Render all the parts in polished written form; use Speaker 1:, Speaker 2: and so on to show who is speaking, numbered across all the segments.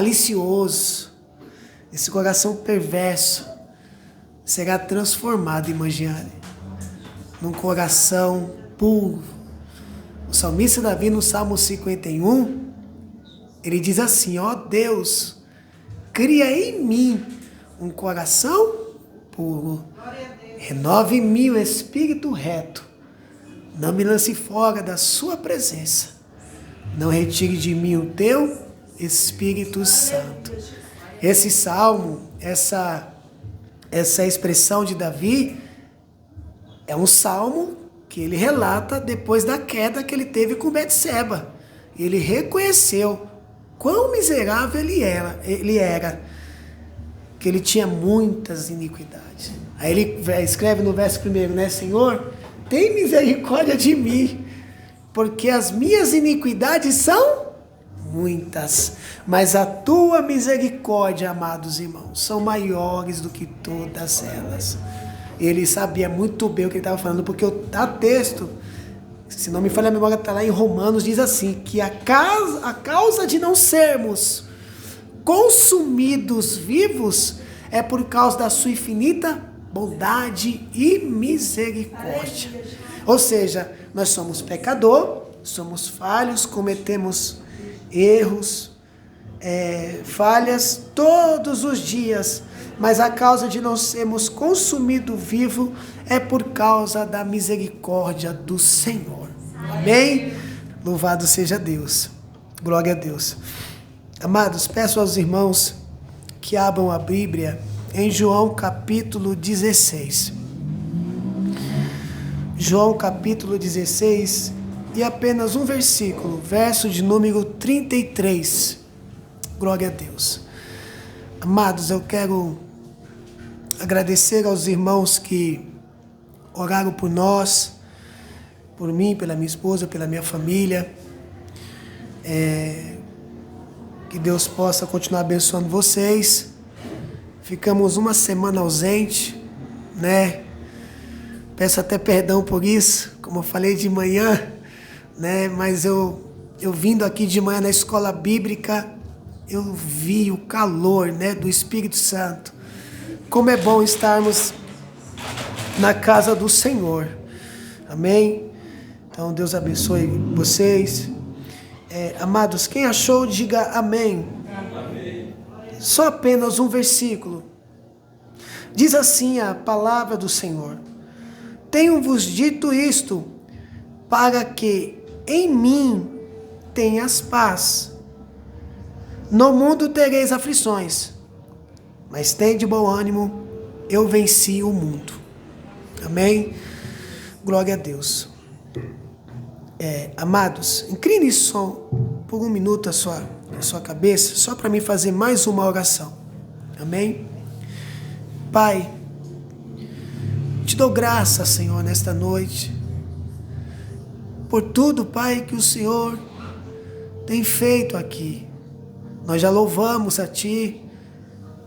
Speaker 1: malicioso, esse coração perverso, será transformado, irmã Giane, num coração puro. O salmista Davi, no Salmo 51, ele diz assim: ó Deus, cria em mim um coração puro, renove em mim o espírito reto, não me lance fora da sua presença, não retire de mim o teu Espírito Santo. Esse salmo, essa expressão de Davi, é um salmo que ele relata depois da queda que ele teve com Betseba. Ele reconheceu quão miserável ele era, que ele tinha muitas iniquidades. Aí ele escreve no verso 1, né? Senhor, tem misericórdia de mim, porque as minhas iniquidades são muitas, mas a tua misericórdia, amados irmãos, são maiores do que todas elas. Ele sabia muito bem o que ele estava falando, porque o texto, se não me falha a memória, está lá em Romanos, diz assim, que a causa de não sermos consumidos vivos é por causa da sua infinita bondade e misericórdia. Ou seja, nós somos pecador, somos falhos, cometemos erros, falhas todos os dias, mas a causa de não sermos consumidos vivos é por causa da misericórdia do Senhor. Amém? Louvado seja Deus. Glória a Deus. Amados, peço aos irmãos que abram a Bíblia em João capítulo 16. João capítulo 16 e apenas um versículo, verso de número 33. Glória a Deus. Amados, eu quero agradecer aos irmãos que oraram por nós, por mim, pela minha esposa, pela minha família. Que Deus possa continuar abençoando vocês. Ficamos uma semana ausente, né? Peço até perdão por isso, como eu falei de manhã, né? Mas eu vindo aqui de manhã na escola bíblica, eu vi o calor, né, do Espírito Santo. Como é bom estarmos na casa do Senhor. Amém? Então Deus abençoe vocês. Amados, quem achou, diga amém. Amém. Só apenas um versículo. Diz assim a palavra do Senhor: tenho-vos dito isto, para que em mim tenhas paz. No mundo tereis aflições, mas tende bom ânimo, eu venci o mundo. Amém? Glória a Deus. Amados, incline só por um minuto a sua cabeça, só para mim fazer mais uma oração. Amém? Pai, te dou graça, Senhor, nesta noite, por tudo, Pai, que o Senhor tem feito aqui. Nós já louvamos a Ti,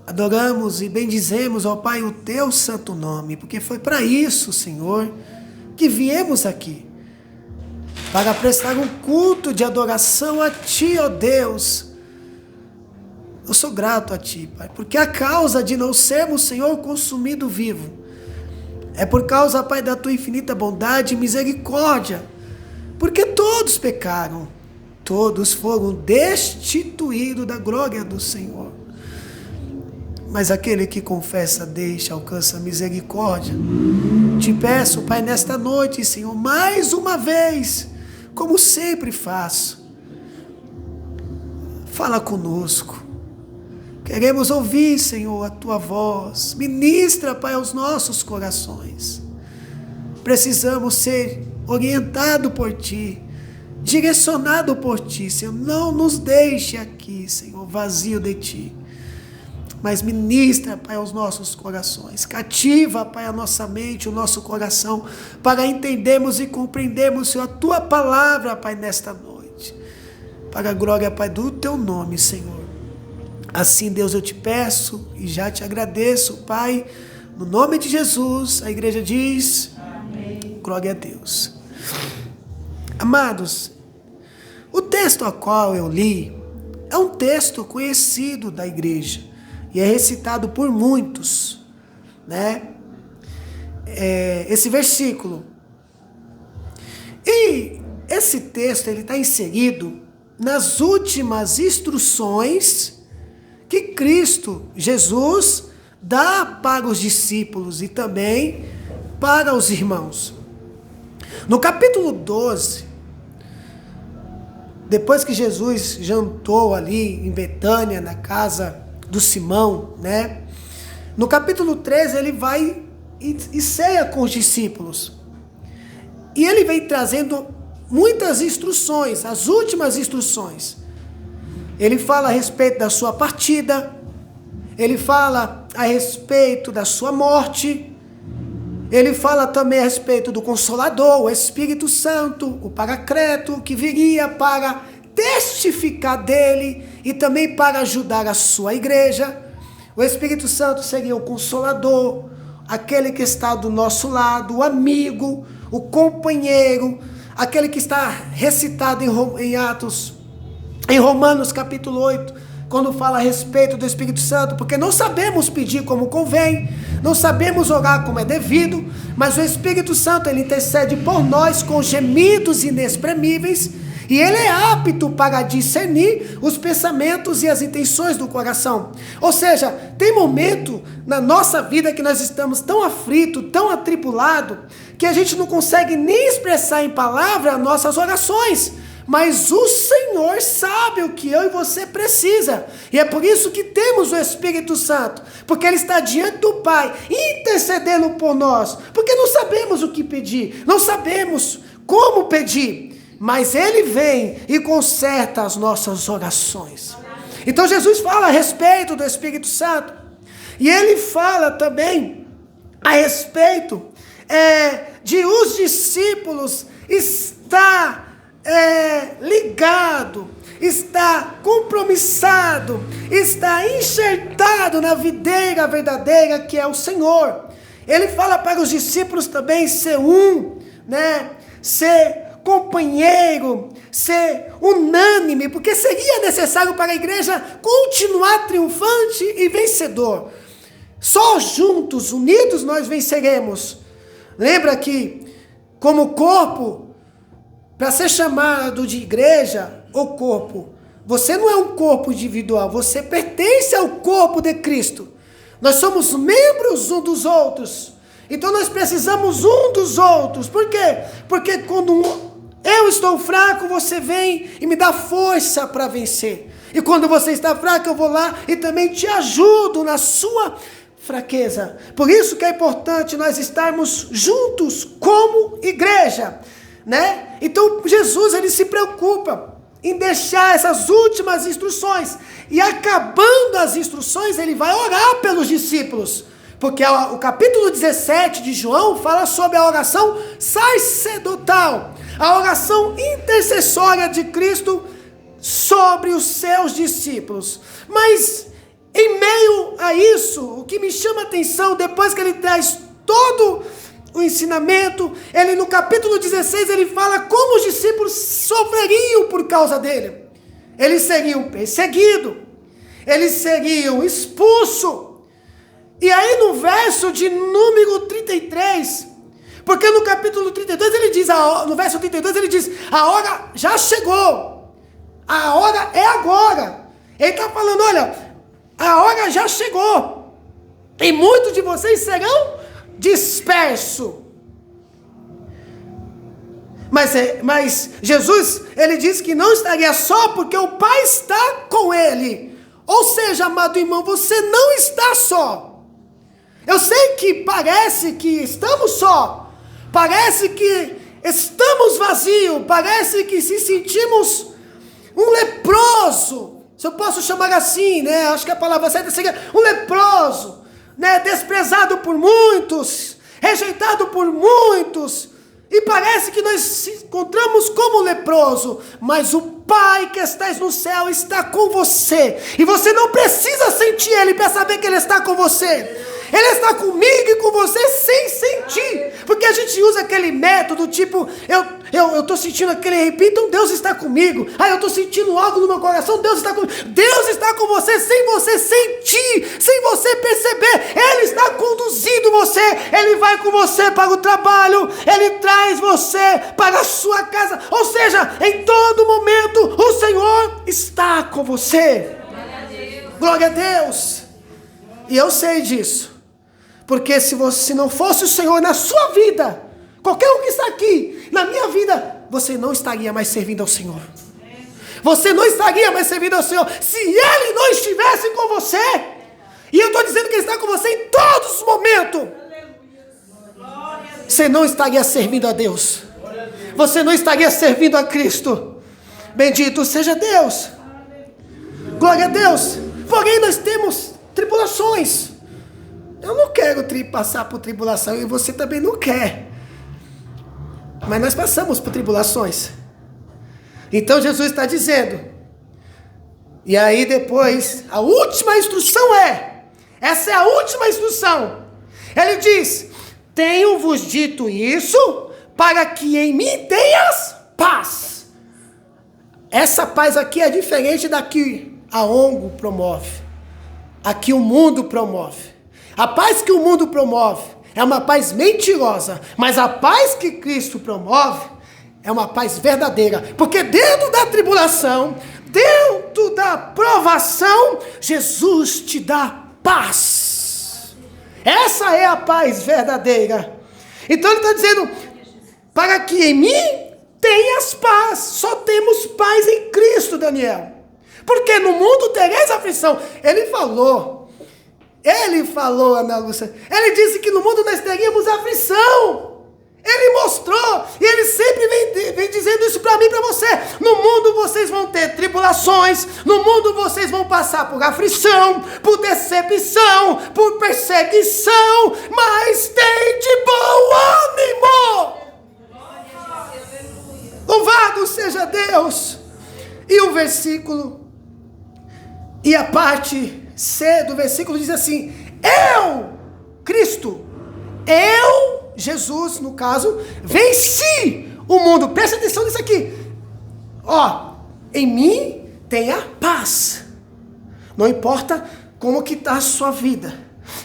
Speaker 1: adoramos e bendizemos, ó Pai, o Teu santo nome, porque foi para isso, Senhor, que viemos aqui, para prestar um culto de adoração a Ti, ó Deus. Eu sou grato a Ti, Pai, porque a causa de não sermos, Senhor, consumido vivo, é por causa, Pai, da Tua infinita bondade e misericórdia, porque todos pecaram, todos foram destituídos da glória do Senhor. Mas aquele que confessa, deixa, alcança misericórdia. Te peço, Pai, nesta noite, Senhor, mais uma vez, como sempre faço, fala conosco. Queremos ouvir, Senhor, a Tua voz. Ministra, Pai, aos nossos corações. Precisamos ser orientados por Ti, direcionado por Ti, Senhor. Não nos deixe aqui, Senhor, vazio de Ti, mas ministra, Pai, aos nossos corações. Cativa, Pai, a nossa mente, o nosso coração, para entendermos e compreendermos, Senhor, a Tua palavra, Pai, nesta noite, para a glória, Pai, do Teu nome, Senhor. Assim, Deus, eu te peço e já te agradeço, Pai, no nome de Jesus. A igreja diz: amém. Glória a Deus. Amados, o texto ao qual eu li é um texto conhecido da igreja e é recitado por muitos, né? Esse versículo. E esse texto ele está inserido nas últimas instruções que Cristo, Jesus, dá para os discípulos e também para os irmãos. No capítulo 12, depois que Jesus jantou ali em Betânia, na casa do Simão, né? No capítulo 13 ele vai e ceia com os discípulos. E ele vem trazendo muitas instruções, as últimas instruções. Ele fala a respeito da sua partida, ele fala a respeito da sua morte, ele fala também a respeito do Consolador, o Espírito Santo, o Paracleto, que viria para testificar dele e também para ajudar a sua igreja. O Espírito Santo seria o Consolador, aquele que está do nosso lado, o amigo, o companheiro, aquele que está recitado em Romanos capítulo 8, quando fala a respeito do Espírito Santo, porque não sabemos pedir como convém, não sabemos orar como é devido, mas o Espírito Santo, ele intercede por nós com gemidos inexprimíveis, e ele é apto para discernir os pensamentos e as intenções do coração. Ou seja, tem momento na nossa vida que nós estamos tão aflitos, tão atribulados, que a gente não consegue nem expressar em palavras nossas orações. Mas o Senhor sabe o que eu e você precisa. E é por isso que temos o Espírito Santo. Porque Ele está diante do Pai, intercedendo por nós. Porque não sabemos o que pedir, não sabemos como pedir. Mas Ele vem e conserta as nossas orações. Então Jesus fala a respeito do Espírito Santo. E Ele fala também a respeito de os discípulos estar ligado, está compromissado, está enxertado na videira verdadeira que é o Senhor. Ele fala para os discípulos também ser um, né? Ser companheiro, ser unânime, porque seria necessário para a igreja continuar triunfante e vencedor. Só juntos, unidos, nós venceremos. Lembra que, como corpo, para ser chamado de igreja ou corpo, você não é um corpo individual, você pertence ao corpo de Cristo. Nós somos membros uns dos outros. Então nós precisamos um dos outros. Por quê? Porque quando eu estou fraco, você vem e me dá força para vencer. E quando você está fraco, eu vou lá e também te ajudo na sua fraqueza. Por isso que é importante nós estarmos juntos como igreja, né? Então Jesus, ele se preocupa em deixar essas últimas instruções, e acabando as instruções, ele vai orar pelos discípulos, porque o capítulo 17 de João fala sobre a oração sacerdotal, a oração intercessória de Cristo sobre os seus discípulos. Mas em meio a isso, o que me chama a atenção, depois que ele traz todo o ensinamento, ele no capítulo 16, ele fala como os discípulos sofreriam por causa dele. Eles seriam perseguidos, eles seriam expulsos. E aí no verso de número 33, porque no capítulo 32 ele diz, no verso 32 ele diz, a hora já chegou, a hora é agora. Ele está falando, olha, a hora já chegou, e muitos de vocês serão disperso. Mas Jesus, ele diz que não estaria só porque o Pai está com ele. Ou seja, amado irmão, você não está só. Eu sei que parece que estamos só, parece que estamos vazios, parece que se sentimos um leproso, se eu posso chamar assim, né? Acho que a palavra certa seria um leproso, né? Desprezado por muitos, rejeitado por muitos, e parece que nós se encontramos como leproso, mas o Pai que estás no céu está com você, e você não precisa sentir Ele para saber que Ele está com você. Ele está comigo e com você sem sentir. Porque a gente usa aquele método tipo, eu estou sentindo aquele arrepio, então Deus está comigo. Eu estou sentindo algo no meu coração, Deus está comigo. Deus está com você sem você sentir, sem você perceber. Ele está conduzindo você. Ele vai com você para o trabalho. Ele traz você para a sua casa. Ou seja, em todo momento o Senhor está com você. Glória a Deus. E eu sei disso. Porque se não fosse o Senhor na sua vida, qualquer um que está aqui, na minha vida, você não estaria mais servindo ao Senhor. Você não estaria mais servindo ao Senhor se Ele não estivesse com você. E eu estou dizendo que Ele está com você em todos os momentos. Você não estaria servindo a Deus. Você não estaria servindo a Cristo. Bendito seja Deus. Glória a Deus. Porém nós temos tribulações. Eu não quero passar por tribulação e você também não quer. Mas nós passamos por tribulações. Então Jesus está dizendo. E aí depois, a última instrução essa é a última instrução. Ele diz: tenho-vos dito isso para que em mim tenhas paz. Essa paz aqui é diferente da que a ONG promove. A que o mundo promove. A paz que o mundo promove é uma paz mentirosa, mas a paz que Cristo promove é uma paz verdadeira, porque dentro da tribulação, dentro da provação, Jesus te dá paz. Essa é a paz verdadeira. Então ele está dizendo, para que em mim tenhas paz. Só temos paz em Cristo, Daniel. Porque no mundo tereis aflição. Ele falou, Ana Lúcia, ele disse que no mundo nós teríamos aflição. Ele mostrou, e ele sempre vem dizendo isso para mim e para você. No mundo vocês vão ter tribulações, no mundo vocês vão passar por aflição, por decepção, por perseguição, mas tem de bom ânimo. Louvado seja Deus. E o versículo, e a parte C do versículo diz assim: Cristo, Jesus, no caso, venci o mundo. Presta atenção nisso aqui. Em mim tenha paz. Não importa como que está a sua vida,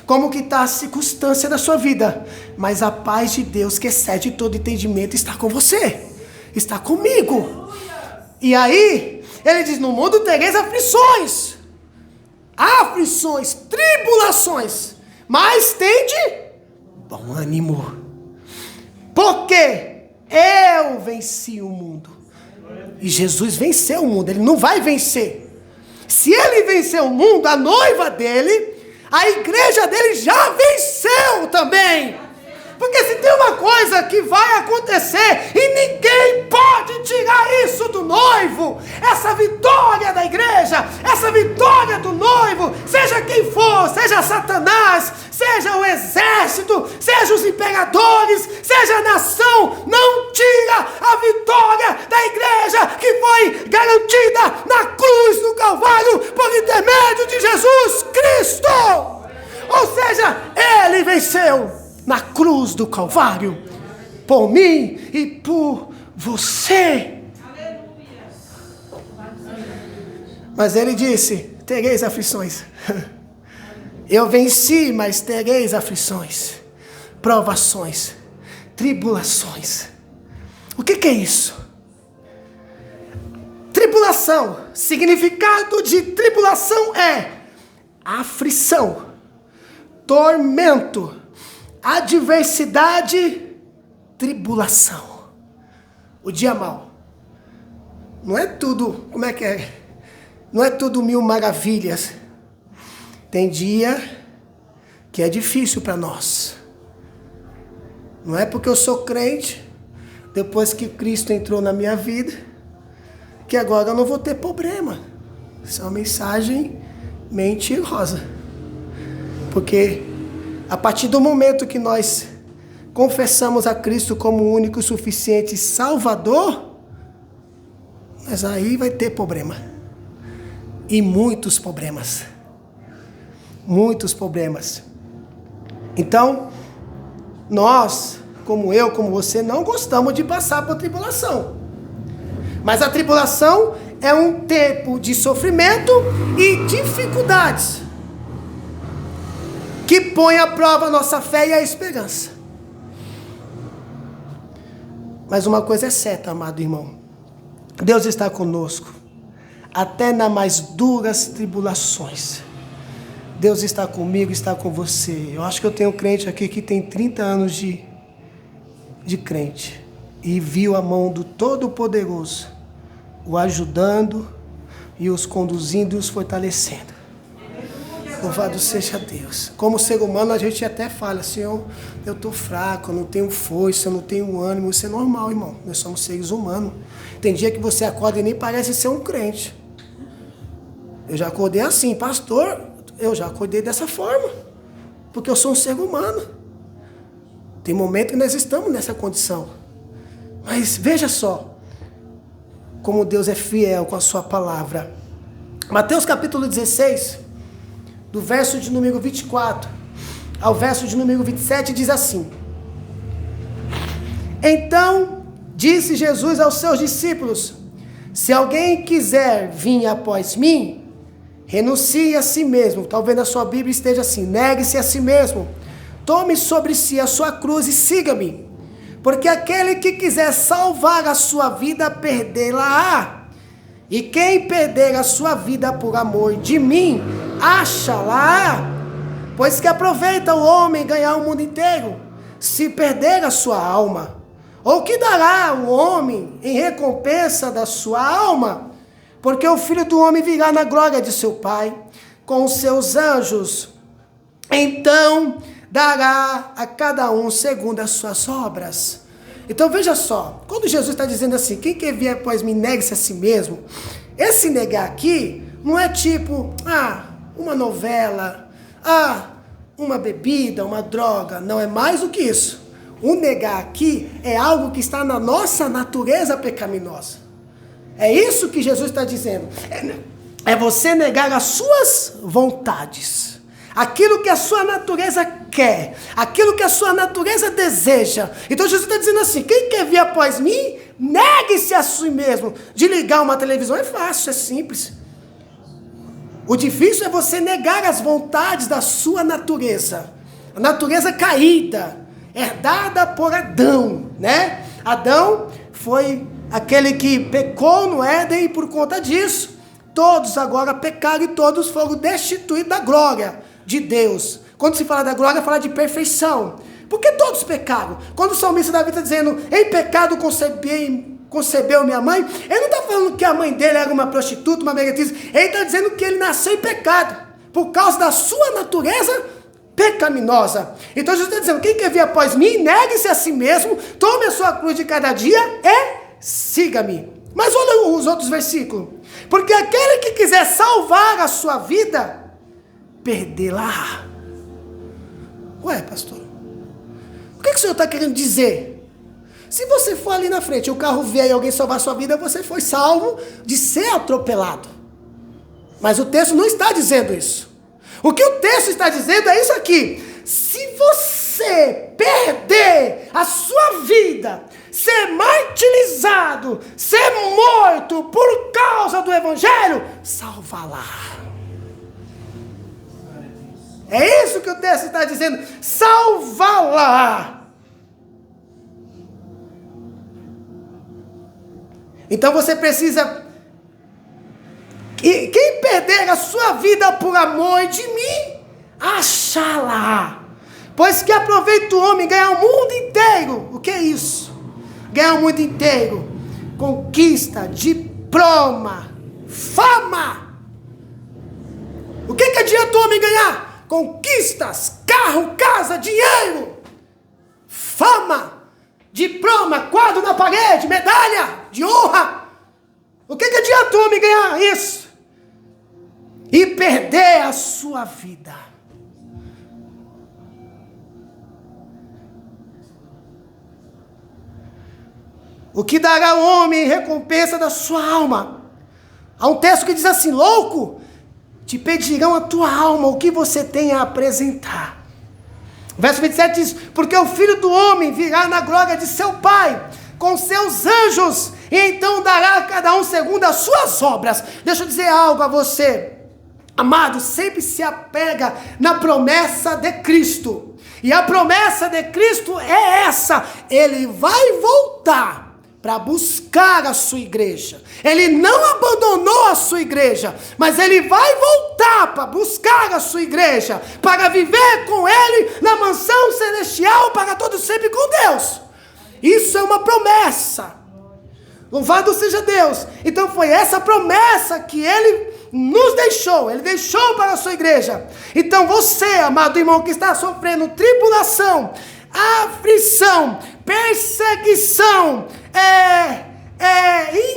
Speaker 1: como que está a circunstância da sua vida, mas a paz de Deus que excede todo entendimento está com você, está comigo. E aí, ele diz, no mundo tereis aflições, tribulações, mas tende bom ânimo, porque eu venci o mundo. E Jesus venceu o mundo, ele não vai vencer. Se ele venceu o mundo, a noiva dele, a igreja dele já venceu também. Porque se tem uma coisa que vai acontecer e ninguém pode tirar isso do noivo, essa vitória da igreja, essa vitória do noivo, seja quem for, seja Satanás, seja o exército, seja os imperadores, seja a nação, não tira a vitória da igreja que foi garantida na cruz do Calvário por intermédio de Jesus Cristo. Ou seja, ele venceu na cruz do Calvário, por mim e por você. Mas ele disse, tereis aflições. Eu venci, mas tereis aflições, provações, tribulações. O que é isso? Tribulação, significado de tribulação é aflição, tormento, adversidade, tribulação. O dia mau. Não é tudo, como é que é? Não é tudo mil maravilhas. Tem dia que é difícil para nós. Não é porque eu sou crente, depois que Cristo entrou na minha vida, que agora eu não vou ter problema. Isso é uma mensagem mentirosa. Porque a partir do momento que nós confessamos a Cristo como o único, suficiente Salvador, mas aí vai ter problema. E muitos problemas. Muitos problemas. Então, nós, como eu, como você, não gostamos de passar por tribulação. Mas a tribulação é um tempo de sofrimento e dificuldades que põe à prova a nossa fé e a esperança. Mas uma coisa é certa, amado irmão. Deus está conosco, até nas mais duras tribulações. Deus está comigo, está com você. Eu acho que eu tenho um crente aqui que tem 30 anos de crente. E viu a mão do Todo-Poderoso o ajudando e os conduzindo e os fortalecendo. Louvado seja Deus. Como ser humano, a gente até fala, Senhor, eu estou fraco, eu não tenho força, eu não tenho ânimo. Isso é normal, irmão. Nós somos seres humanos. Tem dia que você acorda e nem parece ser um crente. Eu já acordei assim, pastor, eu já acordei dessa forma. Porque eu sou um ser humano. Tem momento que nós estamos nessa condição. Mas veja só, como Deus é fiel com a sua palavra. Mateus capítulo 16, do verso de número 24 ao verso de número 27, diz assim: Então disse Jesus aos seus discípulos: Se alguém quiser vir após mim, renuncie a si mesmo. Talvez na sua Bíblia esteja assim: negue-se a si mesmo, tome sobre si a sua cruz e siga-me. Porque aquele que quiser salvar a sua vida, perdê-la-á. E quem perder a sua vida por amor de mim, acha-la. Pois que aproveita o homem ganhar o mundo inteiro, se perder a sua alma? Ou que dará o homem em recompensa da sua alma? Porque o Filho do Homem virá na glória de seu Pai, com os seus anjos. Então dará a cada um segundo as suas obras. Então veja só, quando Jesus está dizendo assim, quem quer vir após mim, negue-se a si mesmo. Esse negar aqui não é tipo, uma novela, uma bebida, uma droga. Não, é mais do que isso. O negar aqui é algo que está na nossa natureza pecaminosa. É isso que Jesus está dizendo. É você negar as suas vontades. Aquilo que a sua natureza quer, aquilo que a sua natureza deseja. Então Jesus está dizendo assim, quem quer vir após mim, negue-se a si mesmo. De ligar uma televisão é fácil, é simples. O difícil é você negar as vontades da sua natureza. A natureza caída, herdada por Adão, né? Adão foi aquele que pecou no Éden e por conta disso, todos agora pecaram e todos foram destituídos da glória de Deus. Quando se fala da glória, fala de perfeição. Porque todos pecaram. Quando o salmista Davi está dizendo, em pecado concebeu minha mãe, ele não está falando que a mãe dele era uma prostituta, uma meretriz. Ele está dizendo que ele nasceu em pecado, por causa da sua natureza pecaminosa. Então Jesus está dizendo, quem quer vir após mim, negue-se a si mesmo, tome a sua cruz de cada dia e siga-me. Mas olha os outros versículos. Porque aquele que quiser salvar a sua vida, perdê-la. Ué, pastor, o que o senhor está querendo dizer? Se você for ali na frente, o carro vier e alguém salvar a sua vida, você foi salvo de ser atropelado. Mas o texto não está dizendo isso. O que o texto está dizendo é isso aqui. Se você perder a sua vida, ser martirizado, ser morto por causa do evangelho, salva-la. É isso que o texto está dizendo. Salva-la. Então você precisa... Quem perder a sua vida por amor de mim, achá-la. Pois que aproveita o homem ganhar o mundo inteiro. O que é isso? Ganhar o mundo inteiro. Conquista, diploma, fama. O que adianta o homem ganhar? Conquistas, carro, casa, dinheiro, fama, diploma, quadro na parede, medalha de honra. O que adianta o homem ganhar isso e perder a sua vida? O que dará ao homem em recompensa da sua alma? Há um texto que diz assim, louco, te pedirão a tua alma o que você tem a apresentar. Verso 27 diz: porque o Filho do Homem virá na glória de seu Pai, com seus anjos, e então dará a cada um segundo as suas obras. Deixa eu dizer algo a você, amado, sempre se apega na promessa de Cristo, e a promessa de Cristo é essa: Ele vai voltar para buscar a sua igreja. Ele não abandonou a sua igreja, mas Ele vai voltar para buscar a sua igreja, para viver com Ele na mansão celestial para todos sempre com Deus. Isso é uma promessa. Louvado seja Deus. Então foi essa promessa que Ele nos deixou. Ele deixou para a sua igreja. Então você, amado irmão, que está sofrendo tribulação, aflição, perseguição,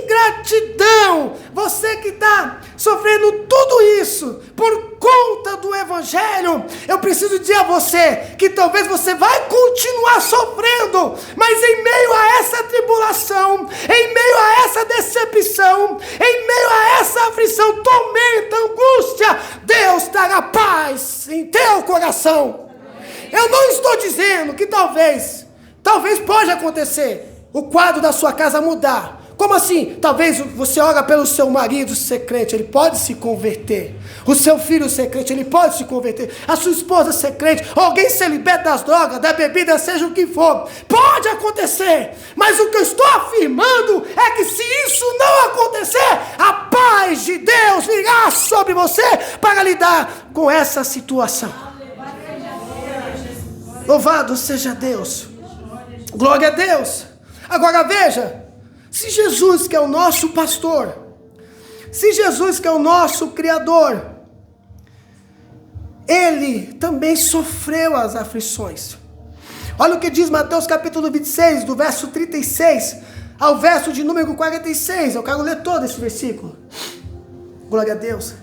Speaker 1: ingratidão, você que está sofrendo tudo isso por conta do Evangelho, eu preciso dizer a você que talvez você vai continuar sofrendo, mas em meio a essa tribulação, em meio a essa decepção, em meio a essa aflição, tormenta, angústia, Deus dará paz em teu coração. Eu não estou dizendo que talvez pode acontecer o quadro da sua casa mudar. Como assim? Talvez você ora pelo seu marido ser crente, ele pode se converter. O seu filho ser crente, ele pode se converter. A sua esposa ser crente, alguém ser liberto das drogas, da bebida, seja o que for. Pode acontecer. Mas o que eu estou afirmando é que se isso não acontecer, a paz de Deus virá sobre você para lidar com essa situação. Louvado seja Deus. Glória a Deus. Agora veja, se Jesus que é o nosso pastor, se Jesus que é o nosso Criador, Ele também sofreu as aflições. Olha o que diz Mateus capítulo 26, do verso 36 ao verso de número 46. Eu quero ler todo esse versículo. Glória a Deus.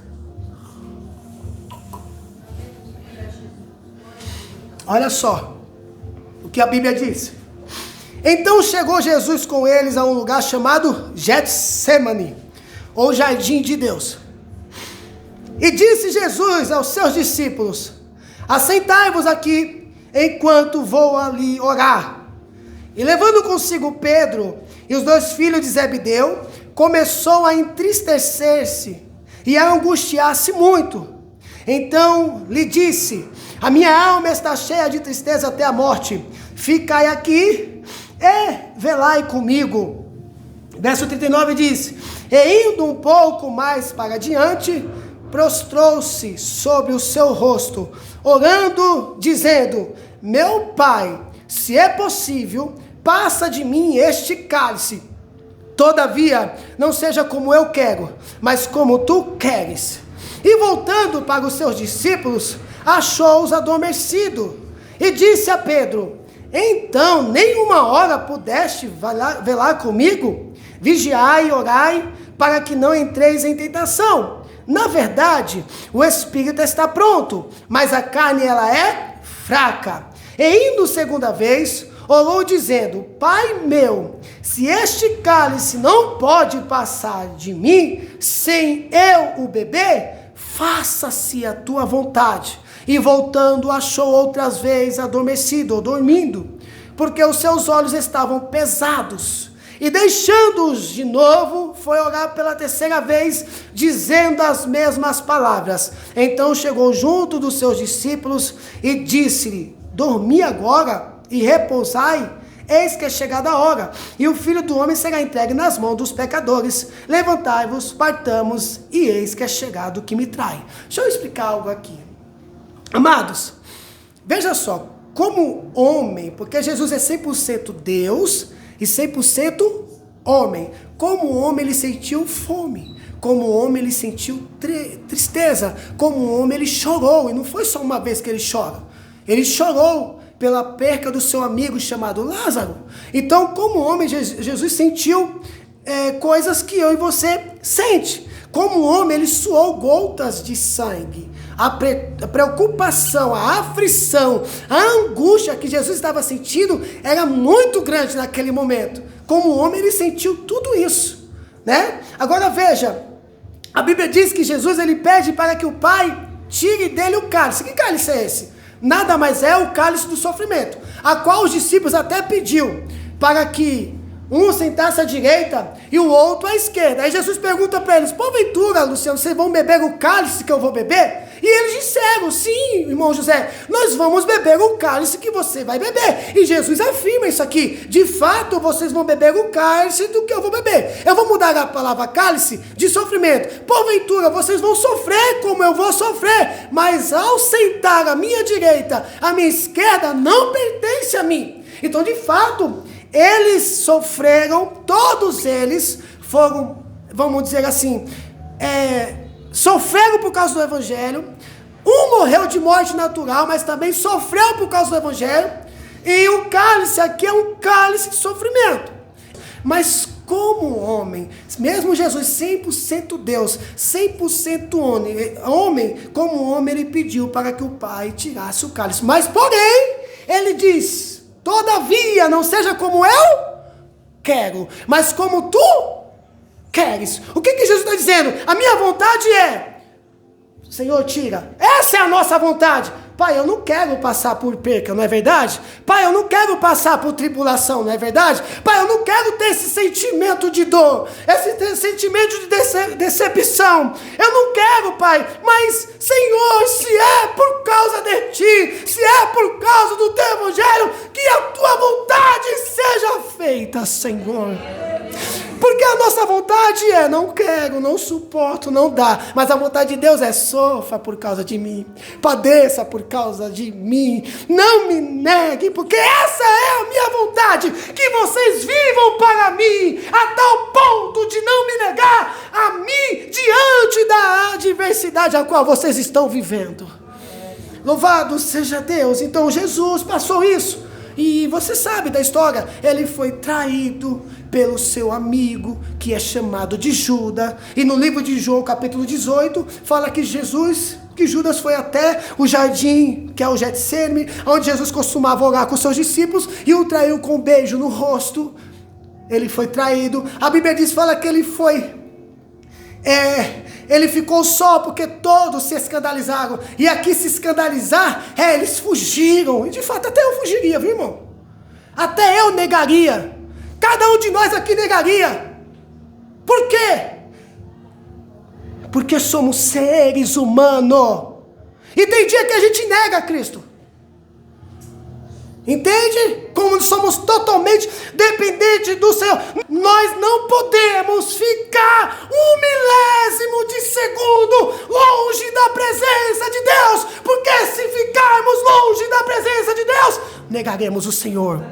Speaker 1: Olha só o que a Bíblia diz. Então chegou Jesus com eles a um lugar chamado Getsêmani, ou Jardim de Deus. E disse Jesus aos seus discípulos: assentai-vos aqui, enquanto vou ali orar. E levando consigo Pedro e os 2 filhos de Zebedeu, começou a entristecer-se e a angustiar-se muito. Então lhe disse: a minha alma está cheia de tristeza até a morte. Ficai aqui e velai comigo. Verso 39 diz: e indo um pouco mais para diante, prostrou-se sobre o seu rosto, orando, dizendo: meu Pai, se é possível, passa de mim este cálice. Todavia, não seja como eu quero, mas como tu queres. E voltando para os seus discípulos, achou-os adormecidos, e disse a Pedro: então, nem uma hora pudeste velar comigo? Vigiai e orai, para que não entreis em tentação. Na verdade, o espírito está pronto, mas a carne ela é fraca. E indo segunda vez, orou dizendo: Pai meu, se este cálice não pode passar de mim, sem eu o beber, faça-se a tua vontade. E voltando, achou outras vezes adormecido ou dormindo, porque os seus olhos estavam pesados. E deixando-os de novo, foi orar pela terceira vez, dizendo as mesmas palavras. Então chegou junto dos seus discípulos e disse-lhe: dormi agora e repousai? Eis que é chegada a hora, e o Filho do Homem será entregue nas mãos dos pecadores. Levantai-vos, partamos, e eis que é chegado o que me trai. Deixa eu explicar algo aqui. Amados, veja só, como homem, porque Jesus é 100% Deus e 100% homem. Como homem ele sentiu fome, como homem ele sentiu tristeza, como homem ele chorou, e não foi só uma vez que ele chora, ele chorou pela perca do seu amigo chamado Lázaro. Então, como homem, Jesus sentiu coisas que eu e você sente. Como homem, ele suou gotas de sangue. A preocupação, a aflição, a angústia que Jesus estava sentindo era muito grande naquele momento. Como homem, ele sentiu tudo isso, né? Agora veja, a Bíblia diz que Jesus ele pede para que o Pai tire dele o cálice. Que cálice é esse? nada mais é o cálice do sofrimento, a qual os discípulos até pediu para que um sentasse à direita e o outro à esquerda. Aí Jesus pergunta para eles: porventura, Luciano, vocês vão beber o cálice que eu vou beber? E eles disseram: sim, irmão José, nós vamos beber o cálice que você vai beber. E Jesus afirma isso aqui: de fato vocês vão beber o cálice do que eu vou beber. Eu vou mudar a palavra cálice de sofrimento. Porventura vocês vão sofrer como eu vou sofrer, mas ao sentar à minha direita, à minha esquerda, não pertence a mim. Então, de fato, eles sofreram, todos eles foram, vamos dizer assim, sofreram por causa do Evangelho. Um morreu de morte natural, mas também sofreu por causa do Evangelho. E o cálice aqui é um cálice de sofrimento. Mas como homem, mesmo Jesus 100% Deus, 100% homem, como homem ele pediu para que o Pai tirasse o cálice. Mas porém, ele diz: todavia, não seja como eu quero, mas como tu queres. O que Jesus está dizendo? A minha vontade é: Senhor, tira. Essa é a nossa vontade. Pai, eu não quero passar por perca, não é verdade? Pai, eu não quero passar por tribulação, não é verdade? Pai, eu não quero ter esse sentimento de dor, esse sentimento de decepção. Eu não quero, Pai, mas, Senhor, se é por causa de Ti, se é por causa do Teu Evangelho, que a Tua vontade seja feita, Senhor. Porque a nossa vontade é: não quero, não suporto, não dá. Mas a vontade de Deus é: sofra por causa de mim, padeça por causa de mim, não me negue, porque essa é a minha vontade, que vocês vivam para mim, a tal ponto de não me negar a mim diante da adversidade a qual vocês estão vivendo. Louvado seja Deus. Então Jesus passou isso. E você sabe da história, ele foi traído pelo seu amigo, que é chamado de Judas. E no livro de João, capítulo 18, fala que Judas foi até o jardim, que é o Getsemane, onde Jesus costumava orar com seus discípulos, e o traiu com um beijo no rosto. Ele foi traído. A Bíblia fala que ele ficou só porque todos se escandalizaram. E aqui se escandalizar, eles fugiram. E de fato até eu fugiria, viu, irmão? Até eu negaria. Cada um de nós aqui negaria. Por quê? Porque somos seres humanos. E tem dia que a gente nega Cristo. Entende? Como somos totalmente dependentes do Senhor. Nós não podemos ficar 1 milésimo de segundo longe da presença de Deus. Porque se ficarmos longe da presença de Deus, negaremos o Senhor.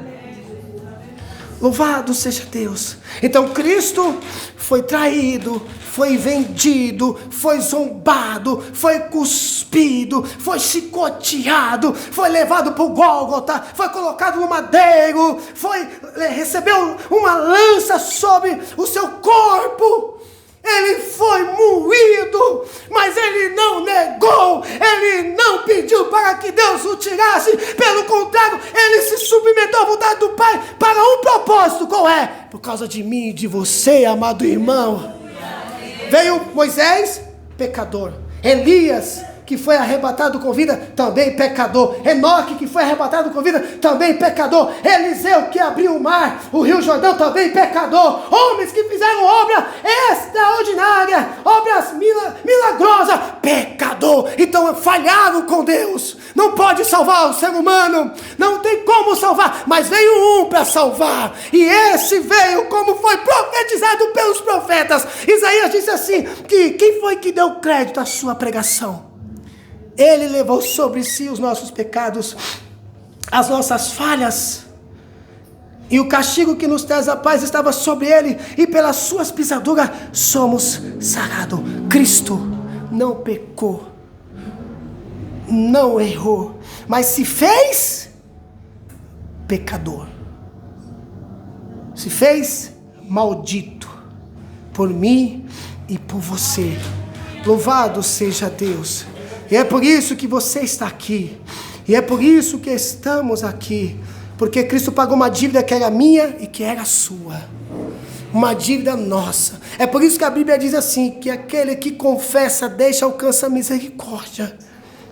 Speaker 1: Louvado seja Deus. Então Cristo foi traído, foi vendido, foi zombado, foi cuspido, foi chicoteado, foi levado para o Gólgota, foi colocado no madeiro, recebeu uma lança sobre o seu corpo. Ele foi moído, mas ele não negou, ele não pediu para que Deus o tirasse. Pelo contrário, ele se submeteu à vontade do Pai para um propósito. Qual é? Por causa de mim e de você, amado irmão. Veio Moisés, pecador. Elias, que foi arrebatado com vida, também pecador. Enoque, que foi arrebatado com vida, também pecador. Eliseu, que abriu o mar, o rio Jordão, também pecador. Homens que fizeram obra extraordinária, obras milagrosas, pecador. Então falharam com Deus. Não pode salvar o ser humano, não tem como salvar, mas veio um para salvar. E esse veio como foi profetizado pelos profetas. Isaías disse assim, que quem foi que deu crédito à sua pregação? Ele levou sobre si os nossos pecados, as nossas falhas, e o castigo que nos traz a paz estava sobre ele, e pelas suas pisaduras somos sarados. Cristo não pecou, não errou, mas se fez pecador, se fez maldito por mim e por você. Louvado seja Deus. E é por isso que você está aqui. E é por isso que estamos aqui. Porque Cristo pagou uma dívida que era minha e que era sua. Uma dívida nossa. É por isso que a Bíblia diz assim, que aquele que confessa, deixa, alcança a misericórdia.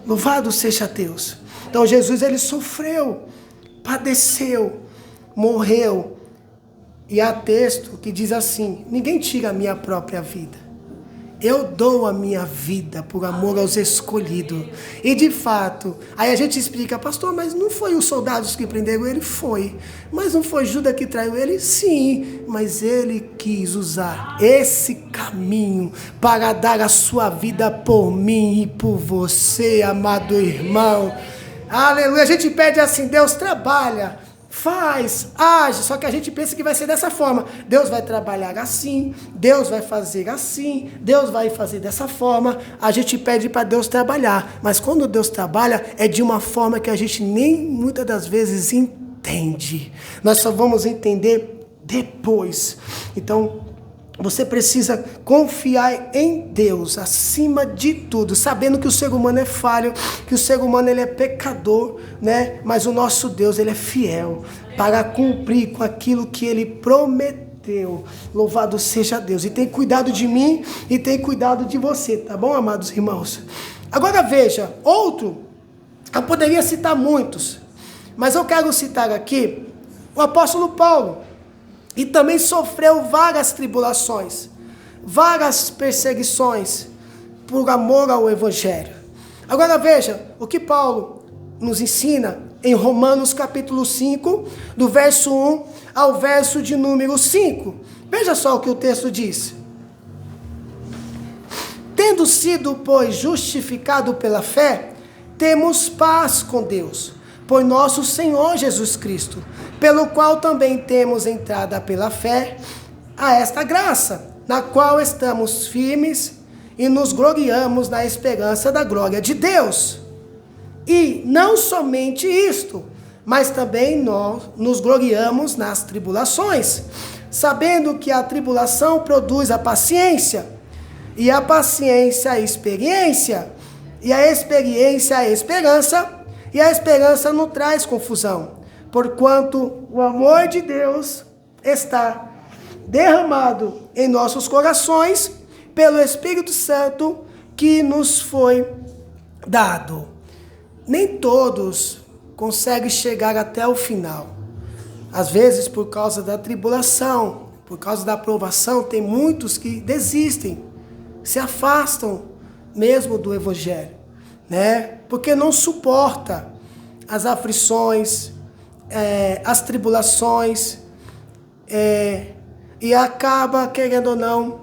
Speaker 1: Louvado seja Deus. Então Jesus, ele sofreu, padeceu, morreu. E há texto que diz assim: ninguém tira a minha própria vida. Eu dou a minha vida por amor aos escolhidos. E de fato, aí a gente explica: pastor, mas não foi os soldados que prenderam ele? Foi. Mas não foi Judas que traiu ele? Sim. Mas ele quis usar esse caminho para dar a sua vida por mim e por você, amado irmão. Aleluia. A gente pede assim: Deus, trabalha, faz, age, só que a gente pensa que vai ser dessa forma. Deus vai trabalhar assim, Deus vai fazer assim, Deus vai fazer dessa forma. A gente pede para Deus trabalhar, mas quando Deus trabalha é de uma forma que a gente nem muitas das vezes entende. Nós só vamos entender depois. Então, você precisa confiar em Deus acima de tudo, sabendo que o ser humano é falho, que o ser humano ele é pecador, né? Mas o nosso Deus, ele é fiel para cumprir com aquilo que ele prometeu. Louvado seja Deus. E tem cuidado de mim e tem cuidado de você, tá bom, amados irmãos? Agora veja, outro, eu poderia citar muitos, mas eu quero citar aqui o apóstolo Paulo. E também sofreu várias tribulações, várias perseguições, por amor ao Evangelho. Agora veja o que Paulo nos ensina em Romanos capítulo 5, do verso 1 ao verso de número 5. Veja só o que o texto diz. Tendo sido, pois, justificado pela fé, temos paz com Deus, por nosso Senhor Jesus Cristo, pelo qual também temos entrada pela fé a esta graça, na qual estamos firmes e nos gloriamos na esperança da glória de Deus. E não somente isto, mas também nós nos gloriamos nas tribulações, sabendo que a tribulação produz a paciência, e a paciência a experiência, e a experiência a esperança, e a esperança não traz confusão, porquanto o amor de Deus está derramado em nossos corações pelo Espírito Santo que nos foi dado. Nem todos conseguem chegar até o final. Às vezes, por causa da tribulação, por causa da provação, tem muitos que desistem, se afastam mesmo do Evangelho, né? Porque não suporta as aflições, as tribulações, e acaba, querendo ou não,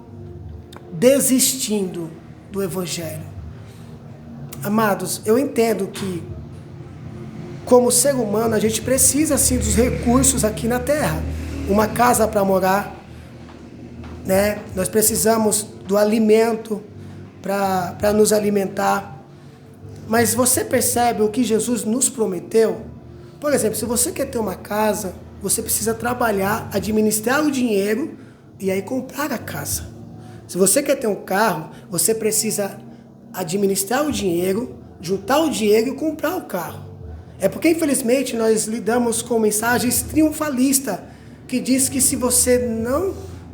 Speaker 1: desistindo do Evangelho. Amados, eu entendo que, como ser humano, a gente precisa, sim, dos recursos aqui na Terra. Uma casa para morar, né? Nós precisamos do alimento para nos alimentar. Mas você percebe o que Jesus nos prometeu? Por exemplo, se você quer ter uma casa, você precisa trabalhar, administrar o dinheiro e aí comprar a casa. Se você quer ter um carro, você precisa administrar o dinheiro, juntar o dinheiro e comprar o carro. É porque, infelizmente, nós lidamos com mensagens triunfalistas, que diz que se você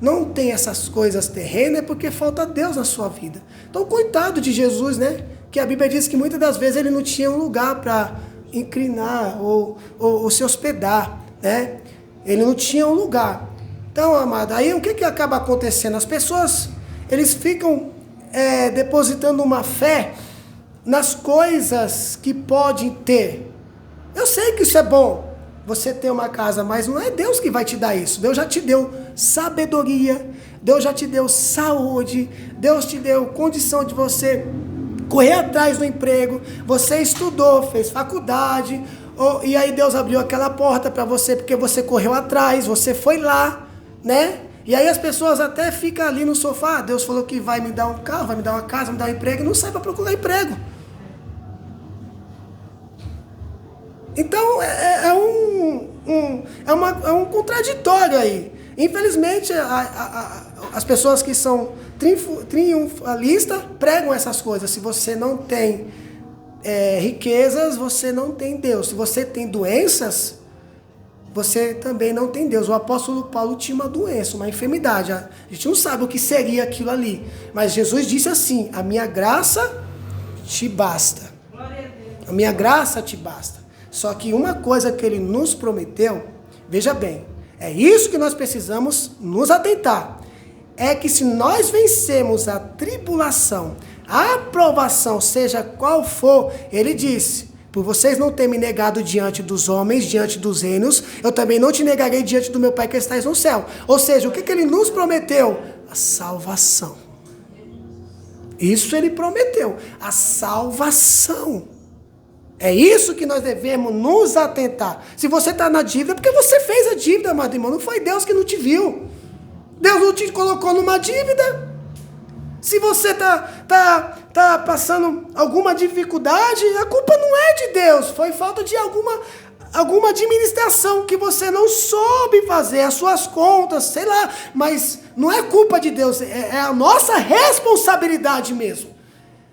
Speaker 1: não tem essas coisas terrenas, é porque falta Deus na sua vida. Então, coitado de Jesus, né? Que a Bíblia diz que muitas das vezes ele não tinha um lugar para inclinar ou se hospedar, né? Ele não tinha um lugar. Então, amado, aí o que acaba acontecendo? As pessoas, eles ficam depositando uma fé nas coisas que podem ter. Eu sei que isso é bom, você ter uma casa, mas não é Deus que vai te dar isso. Deus já te deu sabedoria, Deus já te deu saúde, Deus te deu condição de você correr atrás do emprego, você estudou, fez faculdade, e aí Deus abriu aquela porta para você, porque você correu atrás, você foi lá, né? E aí as pessoas até ficam ali no sofá, Deus falou que vai me dar um carro, vai me dar uma casa, vai me dar um emprego, e não sai para procurar emprego. Então é um contraditório aí. Infelizmente, as pessoas que são triunfalistas pregam essas coisas. Se você não tem riquezas, você não tem Deus. Se você tem doenças, você também não tem Deus. O apóstolo Paulo tinha uma doença, uma enfermidade. A gente não sabe o que seria aquilo ali. Mas Jesus disse assim: a minha graça te basta. A minha graça te basta. Só que uma coisa que ele nos prometeu, veja bem, é isso que nós precisamos nos atentar. É que se nós vencermos a tribulação, a aprovação, seja qual for, ele disse, por vocês não terem me negado diante dos homens, diante dos reinos, eu também não te negarei diante do meu Pai que estás no céu. Ou seja, o que ele nos prometeu? A salvação. Isso ele prometeu, a salvação. É isso que nós devemos nos atentar. Se você está na dívida, é porque você fez a dívida, amado irmão. Não foi Deus que não te viu. Deus não te colocou numa dívida. Se você tá passando alguma dificuldade, a culpa não é de Deus. Foi falta de alguma administração que você não soube fazer, as suas contas, sei lá. Mas não é culpa de Deus, é a nossa responsabilidade mesmo.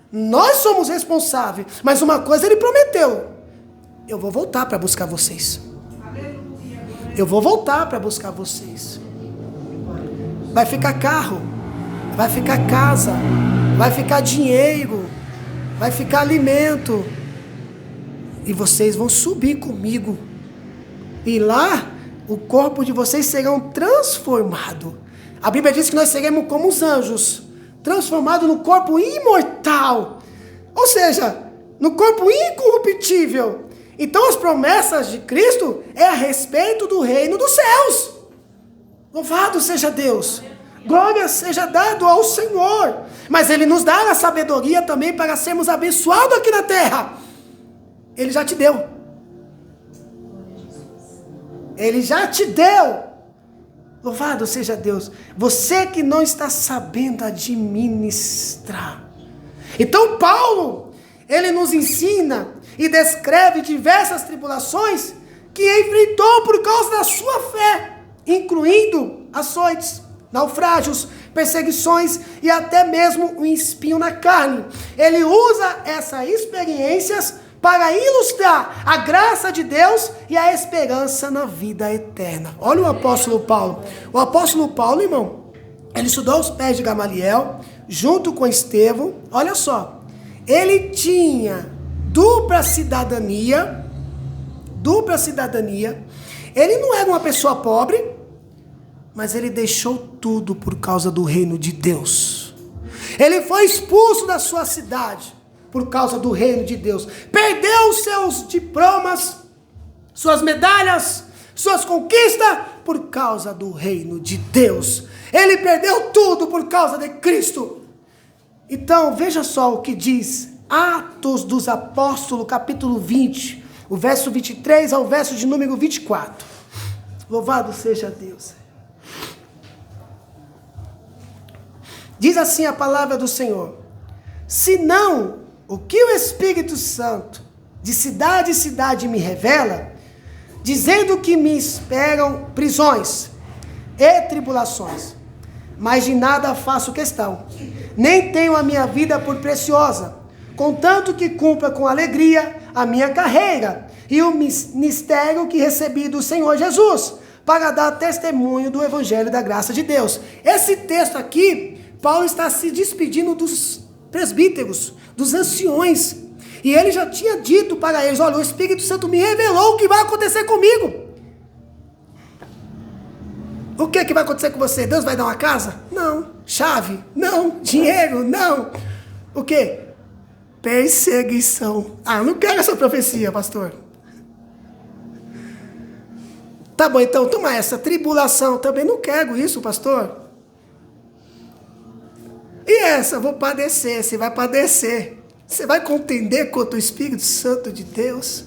Speaker 1: Nós somos responsáveis. Mas uma coisa ele prometeu: eu vou voltar para buscar vocês. Eu vou voltar para buscar vocês. Vai ficar carro, vai ficar casa, vai ficar dinheiro, vai ficar alimento. E vocês vão subir comigo. E lá, o corpo de vocês será transformado. A Bíblia diz que nós seremos como os anjos, transformados no corpo imortal. Ou seja, no corpo incorruptível. Então as promessas de Cristo é a respeito do reino dos céus. Louvado seja Deus. Glória seja dado ao Senhor. Mas Ele nos dá a sabedoria também para sermos abençoados aqui na terra. Ele já te deu. Ele já te deu. Louvado seja Deus. Você que não está sabendo administrar. Então Paulo, ele nos ensina e descreve diversas tribulações que enfrentou por causa da sua fé, incluindo açoites, naufrágios, perseguições e até mesmo um espinho na carne. Ele usa essas experiências para ilustrar a graça de Deus e a esperança na vida eterna. Olha o apóstolo Paulo. O apóstolo Paulo, irmão, ele estudou aos pés de Gamaliel, junto com Estevão. Olha só, ele tinha dupla cidadania. Ele não era uma pessoa pobre, mas ele deixou tudo por causa do reino de Deus. Ele foi expulso da sua cidade por causa do reino de Deus. Perdeu seus diplomas, suas medalhas, suas conquistas por causa do reino de Deus. Ele perdeu tudo por causa de Cristo. Então, veja só o que diz Atos dos Apóstolos, capítulo 20, o verso 23 ao verso de número 24. Louvado seja Deus. Diz assim a palavra do Senhor: senão o que o Espírito Santo de cidade em cidade me revela, dizendo que me esperam prisões e tribulações, mas de nada faço questão, nem tenho a minha vida por preciosa, contanto que cumpra com alegria a minha carreira e o ministério que recebi do Senhor Jesus, para dar testemunho do Evangelho da graça de Deus. Esse texto aqui, Paulo está se despedindo dos presbíteros, dos anciões. E ele já tinha dito para eles: olha, o Espírito Santo me revelou o que vai acontecer comigo. O que vai acontecer com você? Deus vai dar uma casa? Não. Chave? Não. Dinheiro? Não. O que? Perseguição. Ah, eu não quero essa profecia, pastor. Tá bom, então toma essa. Tribulação. Também não quero isso, pastor. E essa, vou padecer. Você vai padecer. Você vai contender contra o Espírito Santo de Deus.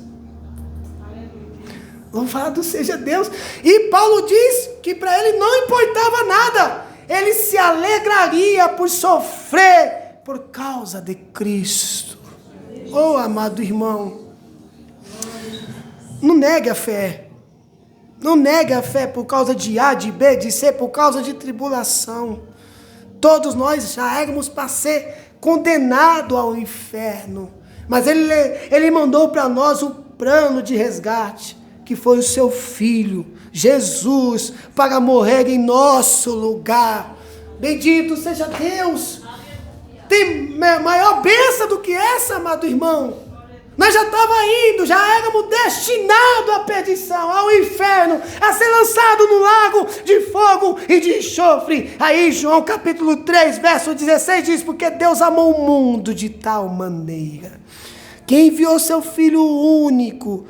Speaker 1: Louvado seja Deus. E Paulo diz que para ele não importava nada. Ele se alegraria por sofrer por causa de Cristo. Oh, amado irmão, não negue a fé. Não negue a fé por causa de A, de B, de C, por causa de tribulação. Todos nós já éramos para ser condenados ao inferno. Mas ele mandou para nós o plano de resgate, que foi o seu Filho, Jesus, para morrer em nosso lugar. Bendito seja Deus. Tem maior bênção do que essa, amado irmão? Nós já estávamos indo, já éramos destinados à perdição, ao inferno, a ser lançado no lago de fogo e de enxofre. Aí João capítulo 3, verso 16 diz, porque Deus amou o mundo de tal maneira, que enviou seu Filho único,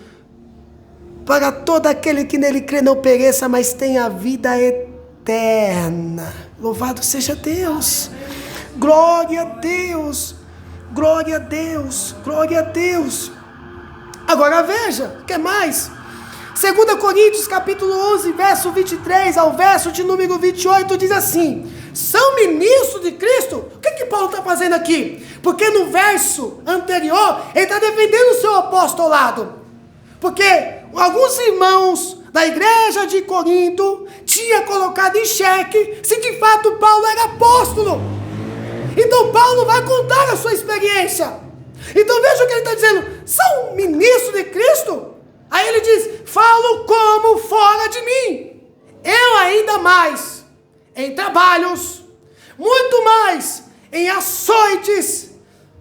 Speaker 1: para todo aquele que nele crê não pereça, mas tenha vida eterna. Louvado seja Deus, glória a Deus. Glória a Deus, glória a Deus. Agora veja, o que mais? 2 Coríntios capítulo 11, verso 23 ao verso de número 28, diz assim, são ministros de Cristo? O que Paulo está fazendo aqui? Porque no verso anterior, ele está defendendo o seu apostolado. Porque alguns irmãos da igreja de Corinto tinham colocado em xeque se de fato Paulo era apóstolo. Então Paulo vai contar a sua experiência. Então veja o que ele está dizendo. São ministros de Cristo? Aí ele diz, falo como fora de mim. Eu ainda mais em trabalhos, muito mais em açoites,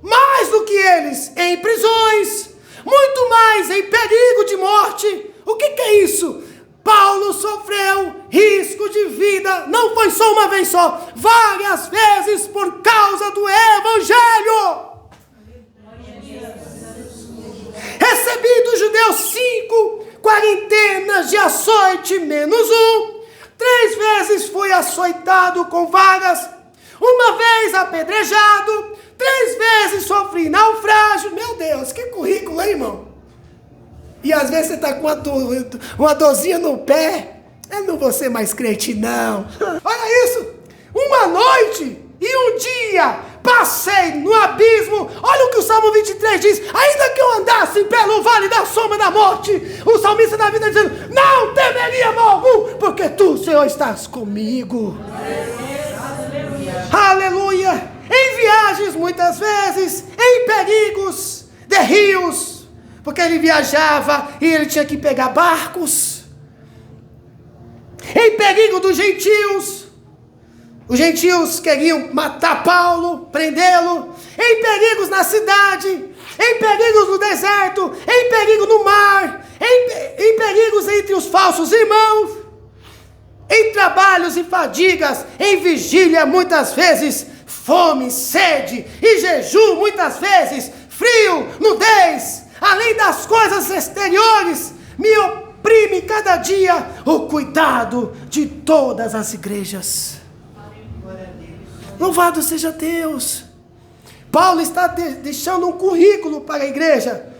Speaker 1: mais do que eles em prisões, muito mais em perigo de morte. O que é isso? Paulo sofreu risco de vida, não foi só uma vez só, várias vezes por causa do Evangelho. Recebi dos judeus 5 quarentenas de açoite menos 1. 3 vezes fui açoitado com varas, uma vez apedrejado, 3 vezes sofri naufrágio. Meu Deus, que currículo, hein, irmão? E às vezes você está com uma dorzinha no pé. Eu não vou ser mais crente, não. Olha isso. Uma noite e um dia passei no abismo. Olha o que o Salmo 23 diz. Ainda que eu andasse pelo vale da sombra da morte, o salmista da vida dizendo, não temeria mal algum, porque tu, Senhor, estás comigo. Aleluia. Em viagens muitas vezes, em perigos de rios, porque ele viajava e ele tinha que pegar barcos. Em perigo dos gentios. Os gentios queriam matar Paulo, prendê-lo. Em perigos na cidade. Em perigos no deserto. Em perigo no mar. Em perigos entre os falsos irmãos. Em trabalhos e fadigas. Em vigília muitas vezes. Fome, sede e jejum muitas vezes. Frio, nudez. Além das coisas exteriores, me oprime cada dia o cuidado de todas as igrejas. Louvado seja Deus. Paulo está deixando um currículo para a igreja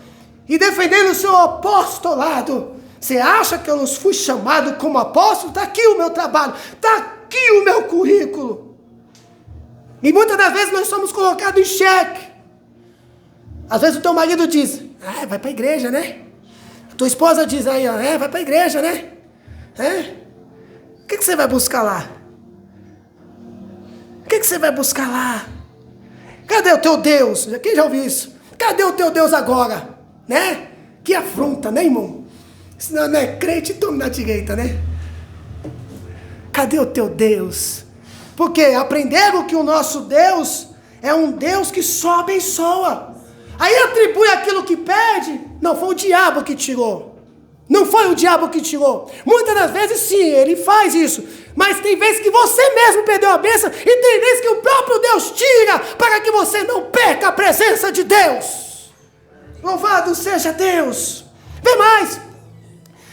Speaker 1: e defendendo o seu apostolado. Você acha que eu não fui chamado como apóstolo? Está aqui o meu trabalho, está aqui o meu currículo. E muitas das vezes nós somos colocados em xeque. Às vezes o teu marido diz, vai para a igreja, né? A tua esposa diz aí, vai para a igreja, né? O que você vai buscar lá? O que você vai buscar lá? Cadê o teu Deus? Quem já ouviu isso? Cadê o teu Deus agora? Né? Que afronta, né, irmão? Se não é crente, tome na direita, né? Cadê o teu Deus? Porque aprenderam que o nosso Deus é um Deus que só abençoa. Aí atribui aquilo que pede. Não foi o diabo que tirou. Não foi o diabo que tirou. Muitas das vezes sim, ele faz isso. Mas tem vezes que você mesmo perdeu a bênção. E tem vezes que o próprio Deus tira para que você não perca a presença de Deus. Louvado seja Deus. Vê mais.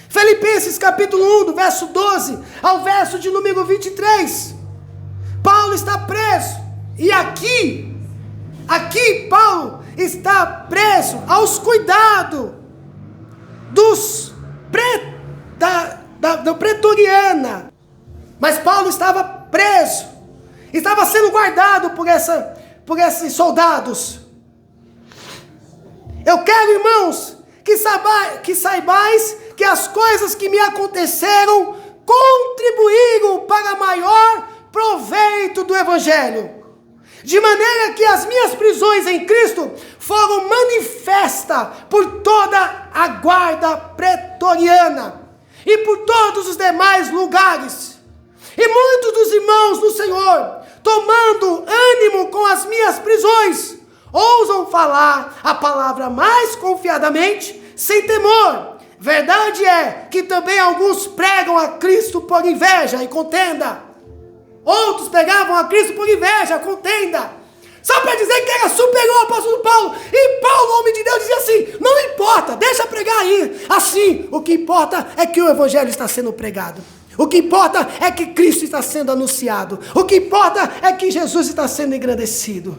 Speaker 1: Filipenses capítulo 1, do verso 12 ao verso de número 23. Paulo está preso. E aqui Paulo está preso aos cuidados da pretoriana. Mas Paulo estava preso, estava sendo guardado por esses soldados. Eu quero, irmãos, que saibais que as coisas que me aconteceram contribuíram para maior proveito do Evangelho. De maneira que as minhas prisões em Cristo foram manifestas por toda a guarda pretoriana e por todos os demais lugares. E muitos dos irmãos do Senhor, tomando ânimo com as minhas prisões, ousam falar a palavra mais confiadamente, sem temor. Verdade é que também alguns pregam a Cristo por inveja e contenda. Outros pregavam a Cristo por inveja, contenda. Só para dizer que era superior ao apóstolo Paulo. E Paulo, homem de Deus, dizia assim: não importa, deixa pregar aí. Assim, o que importa é que o evangelho está sendo pregado. O que importa é que Cristo está sendo anunciado. O que importa é que Jesus está sendo engrandecido.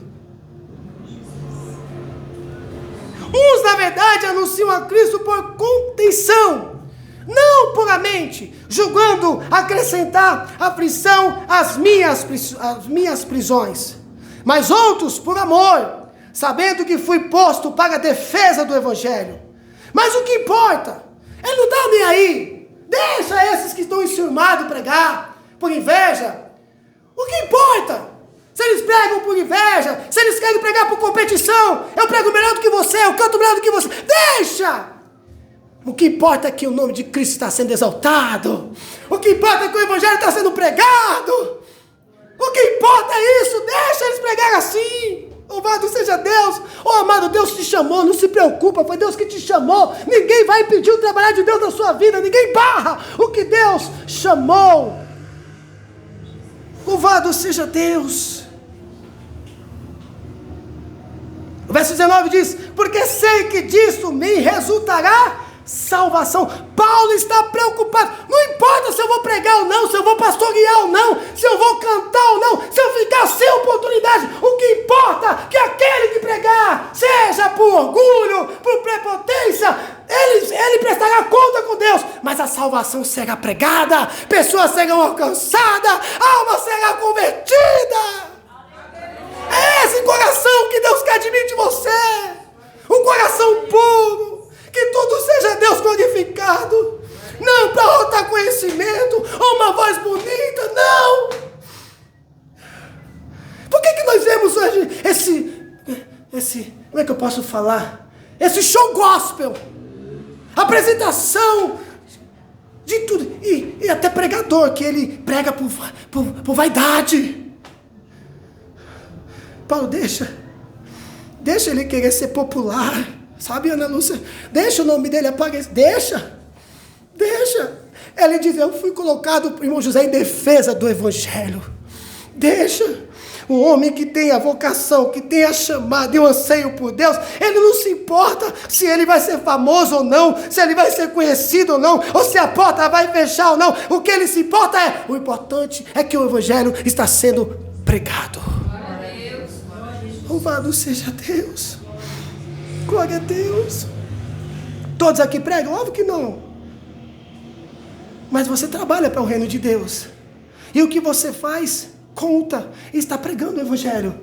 Speaker 1: Uns, na verdade, anunciam a Cristo por contenção, não puramente, julgando acrescentar aflição às minhas prisões. Mas outros por amor, sabendo que fui posto para a defesa do evangelho. Mas o que importa? Ele não está nem aí. Deixa esses que estão enciumados pregar por inveja. O que importa? Se eles pregam por inveja, se eles querem pregar por competição, eu prego melhor do que você, eu canto melhor do que você. Deixa! O que importa é que o nome de Cristo está sendo exaltado. O que importa é que o evangelho está sendo pregado. O que importa é isso. Deixa eles pregarem assim. Louvado seja Deus. Oh, amado, Deus te chamou, não se preocupa, foi Deus que te chamou. Ninguém vai impedir o trabalhar de Deus na sua vida, ninguém barra o que Deus chamou. Louvado seja Deus. O verso 19 diz: porque sei que disso me resultará salvação. Paulo está preocupado. Não importa se eu vou pregar ou não, se eu vou pastorear ou não, se eu vou cantar ou não, se eu ficar sem oportunidade. O que importa é que aquele que pregar, seja por orgulho, por prepotência, ele prestará conta com Deus, mas a salvação será pregada, pessoas serão alcançadas, alma será convertida. É esse coração que Deus quer de mim e de você. Um coração puro. Que tudo seja Deus glorificado. Não para rotar conhecimento ou uma voz bonita, não. Por que nós vemos hoje esse, como é que eu posso falar? Esse show gospel. Apresentação de tudo. E até pregador, que ele prega por vaidade. Paulo, deixa ele querer ser popular, sabe, Ana Lúcia? Deixa o nome dele aparecer, deixa. Ele diz: eu fui colocado, irmão José, em defesa do evangelho. Deixa. Um homem que tem a vocação, que tem a chamada e o anseio por Deus, ele não se importa se ele vai ser famoso ou não, se ele vai ser conhecido ou não, ou se a porta vai fechar ou não. O que ele se importa o importante é que o evangelho está sendo pregado. Louvado seja Deus. Glória a Deus. Todos aqui pregam? Óbvio que não. Mas você trabalha para o reino de Deus. E o que você faz, conta. E está pregando o evangelho.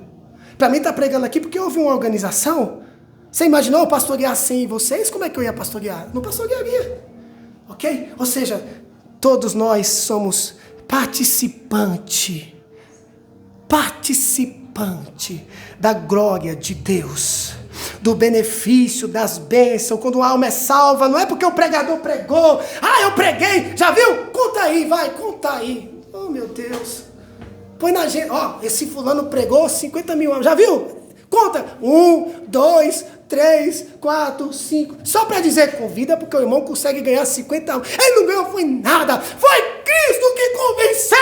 Speaker 1: Para mim está pregando aqui porque houve uma organização. Você imaginou eu pastorear sem vocês? Como é que eu ia pastorear? Não pastorearia. Ok? Ou seja, todos nós somos participante da glória de Deus, do benefício, das bênçãos. Quando a alma é salva, não é porque o pregador pregou, eu preguei, já viu? Conta aí, vai, conta aí. Oh, meu Deus. Põe na gente, esse fulano pregou 50 mil almas, já viu? Conta, 1, 2, 3, 4, 5, só para dizer, convida, porque o irmão consegue ganhar 50 almas. Ele não ganhou, foi nada, foi Cristo que convenceu,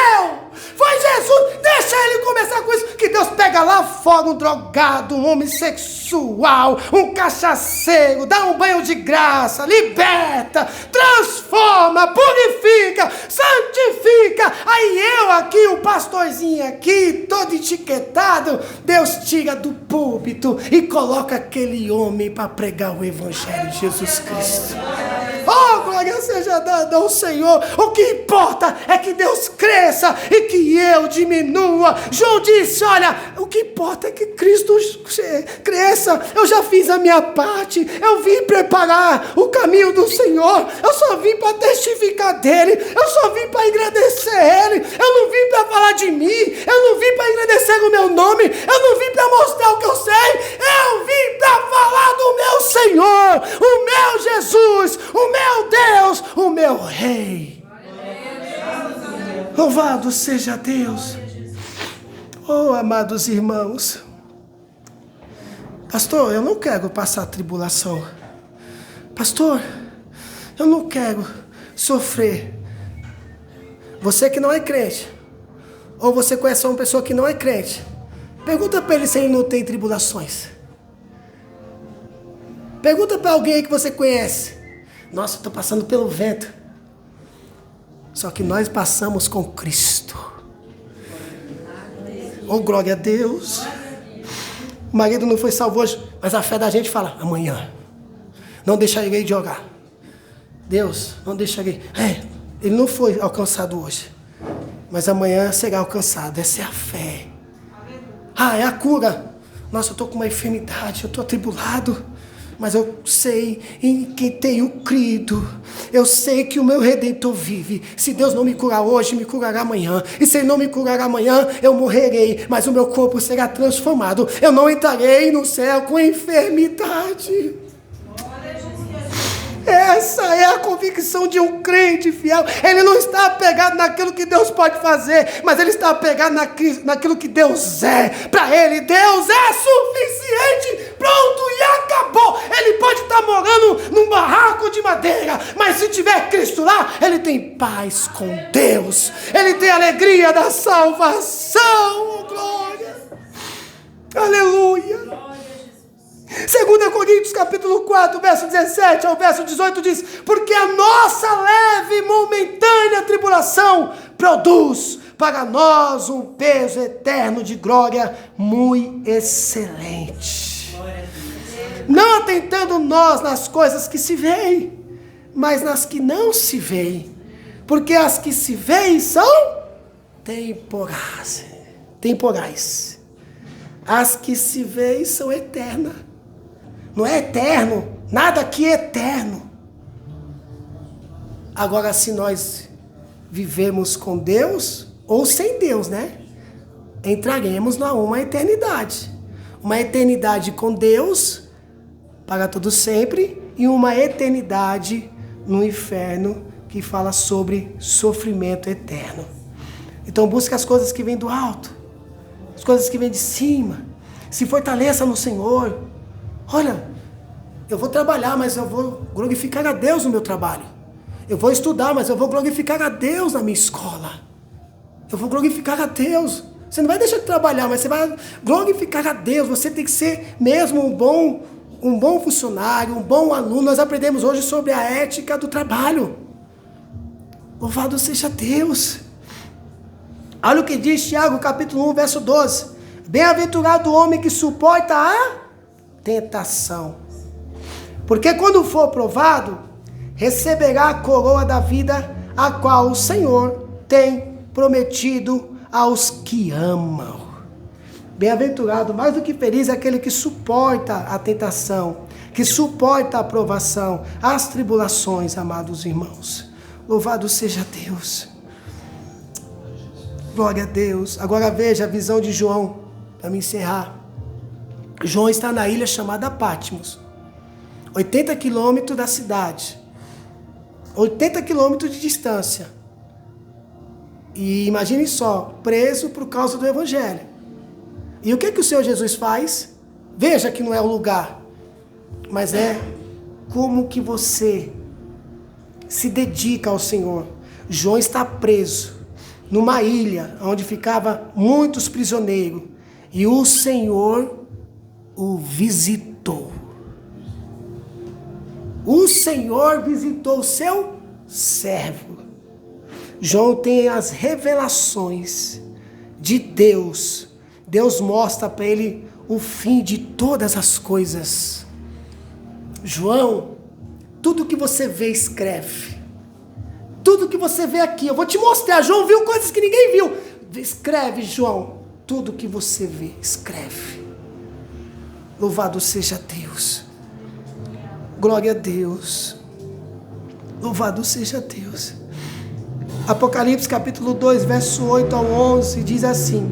Speaker 1: foi Jesus. Deixa ele começar com isso, que Deus pega lá fora um drogado, um homossexual, um cachaceiro, dá um banho de graça, liberta, transforma, purifica, santifica. Aí eu aqui, o pastorzinho aqui, todo etiquetado, Deus tira do púlpito e coloca aquele homem para pregar o evangelho de Jesus Cristo. Oh, glória seja dada ao Senhor. O que importa é que Deus cresça e que eu diminua. João disse, olha, o que importa é que Cristo cresça. Eu já fiz a minha parte. Eu vim preparar o caminho do Senhor. Eu só vim para testificar dele. Eu só vim para agradecer ele. Eu não vim para falar de mim. Eu não vim para agradecer o meu nome. Eu não vim para mostrar o que eu sei. Eu vim para falar do meu Senhor, o meu Jesus, o meu Deus, o meu Rei. Louvado seja Deus. Oh, amados irmãos, Pastor, eu não quero passar tribulação. Pastor, eu não quero sofrer. Você que não é crente, ou você conhece uma pessoa que não é crente, pergunta para ele se ele não tem tribulações. Pergunta para alguém que você conhece. Nossa, eu estou passando pelo vento. Só que nós passamos com Cristo. Oh, glória a Deus. O marido não foi salvo hoje, mas a fé da gente fala, amanhã. Não deixarei de jogar. Deus, não deixarei. Ele não foi alcançado hoje, mas amanhã será alcançado. Essa é a fé. É a cura. Nossa, eu estou com uma enfermidade, eu estou atribulado, mas eu sei em quem tenho crido. Eu sei que o meu Redentor vive. Se Deus não me curar hoje, me curará amanhã. E se Ele não me curar amanhã, eu morrerei, mas o meu corpo será transformado. Eu não entrarei no céu com enfermidade. Essa é a convicção de um crente fiel. Ele não está apegado naquilo que Deus pode fazer, mas ele está apegado naquilo que Deus é. Para ele, Deus é suficiente. Pronto, e acabou. Ele pode estar morando num barraco de madeira, mas se tiver Cristo lá, ele tem paz com Deus. Ele tem alegria da salvação. Glória. Aleluia. 2 Coríntios capítulo 4, verso 17 ao verso 18 diz: porque a nossa leve e momentânea tribulação produz para nós um peso eterno de glória muito excelente. Não atentando nós nas coisas que se veem, mas nas que não se veem, porque as que se veem são temporais. As que se veem são eternas. Não é eterno, nada aqui é eterno. Agora, se nós vivemos com Deus, ou sem Deus, né? Entraremos numa eternidade. Uma eternidade com Deus, para todo sempre, e uma eternidade no inferno, que fala sobre sofrimento eterno. Então busque as coisas que vêm do alto, as coisas que vêm de cima. Se fortaleça no Senhor. Olha, eu vou trabalhar, mas eu vou glorificar a Deus no meu trabalho. Eu vou estudar, mas eu vou glorificar a Deus na minha escola. Eu vou glorificar a Deus. Você não vai deixar de trabalhar, mas você vai glorificar a Deus. Você tem que ser mesmo um bom funcionário, um bom aluno. Nós aprendemos hoje sobre a ética do trabalho. Louvado seja Deus. Olha o que diz Tiago, capítulo 1, verso 12. Bem-aventurado o homem que suporta a tentação, porque quando for provado, receberá a coroa da vida, a qual o Senhor tem prometido aos que amam. Bem-aventurado, mais do que feliz, é aquele que suporta a tentação, que suporta a provação, as tribulações, amados irmãos. Louvado seja Deus. Glória a Deus. Agora veja a visão de João, para me encerrar. João está na ilha chamada Patmos, 80 quilômetros da cidade, 80 quilômetros de distância. E imagine só, preso por causa do Evangelho. E o que o Senhor Jesus faz? Veja que não é o lugar, mas é como que você se dedica ao Senhor. João está preso numa ilha onde ficavam muitos prisioneiros, e o Senhor o visitou. O Senhor visitou o seu servo. João tem as revelações de Deus. Deus mostra para ele o fim de todas as coisas. João, tudo que você vê, escreve. Tudo que você vê aqui, eu vou te mostrar. João viu coisas que ninguém viu. Escreve, João. Tudo que você vê, escreve. Louvado seja Deus. Glória a Deus. Louvado seja Deus. Apocalipse capítulo 2, verso 8 ao 11, diz assim: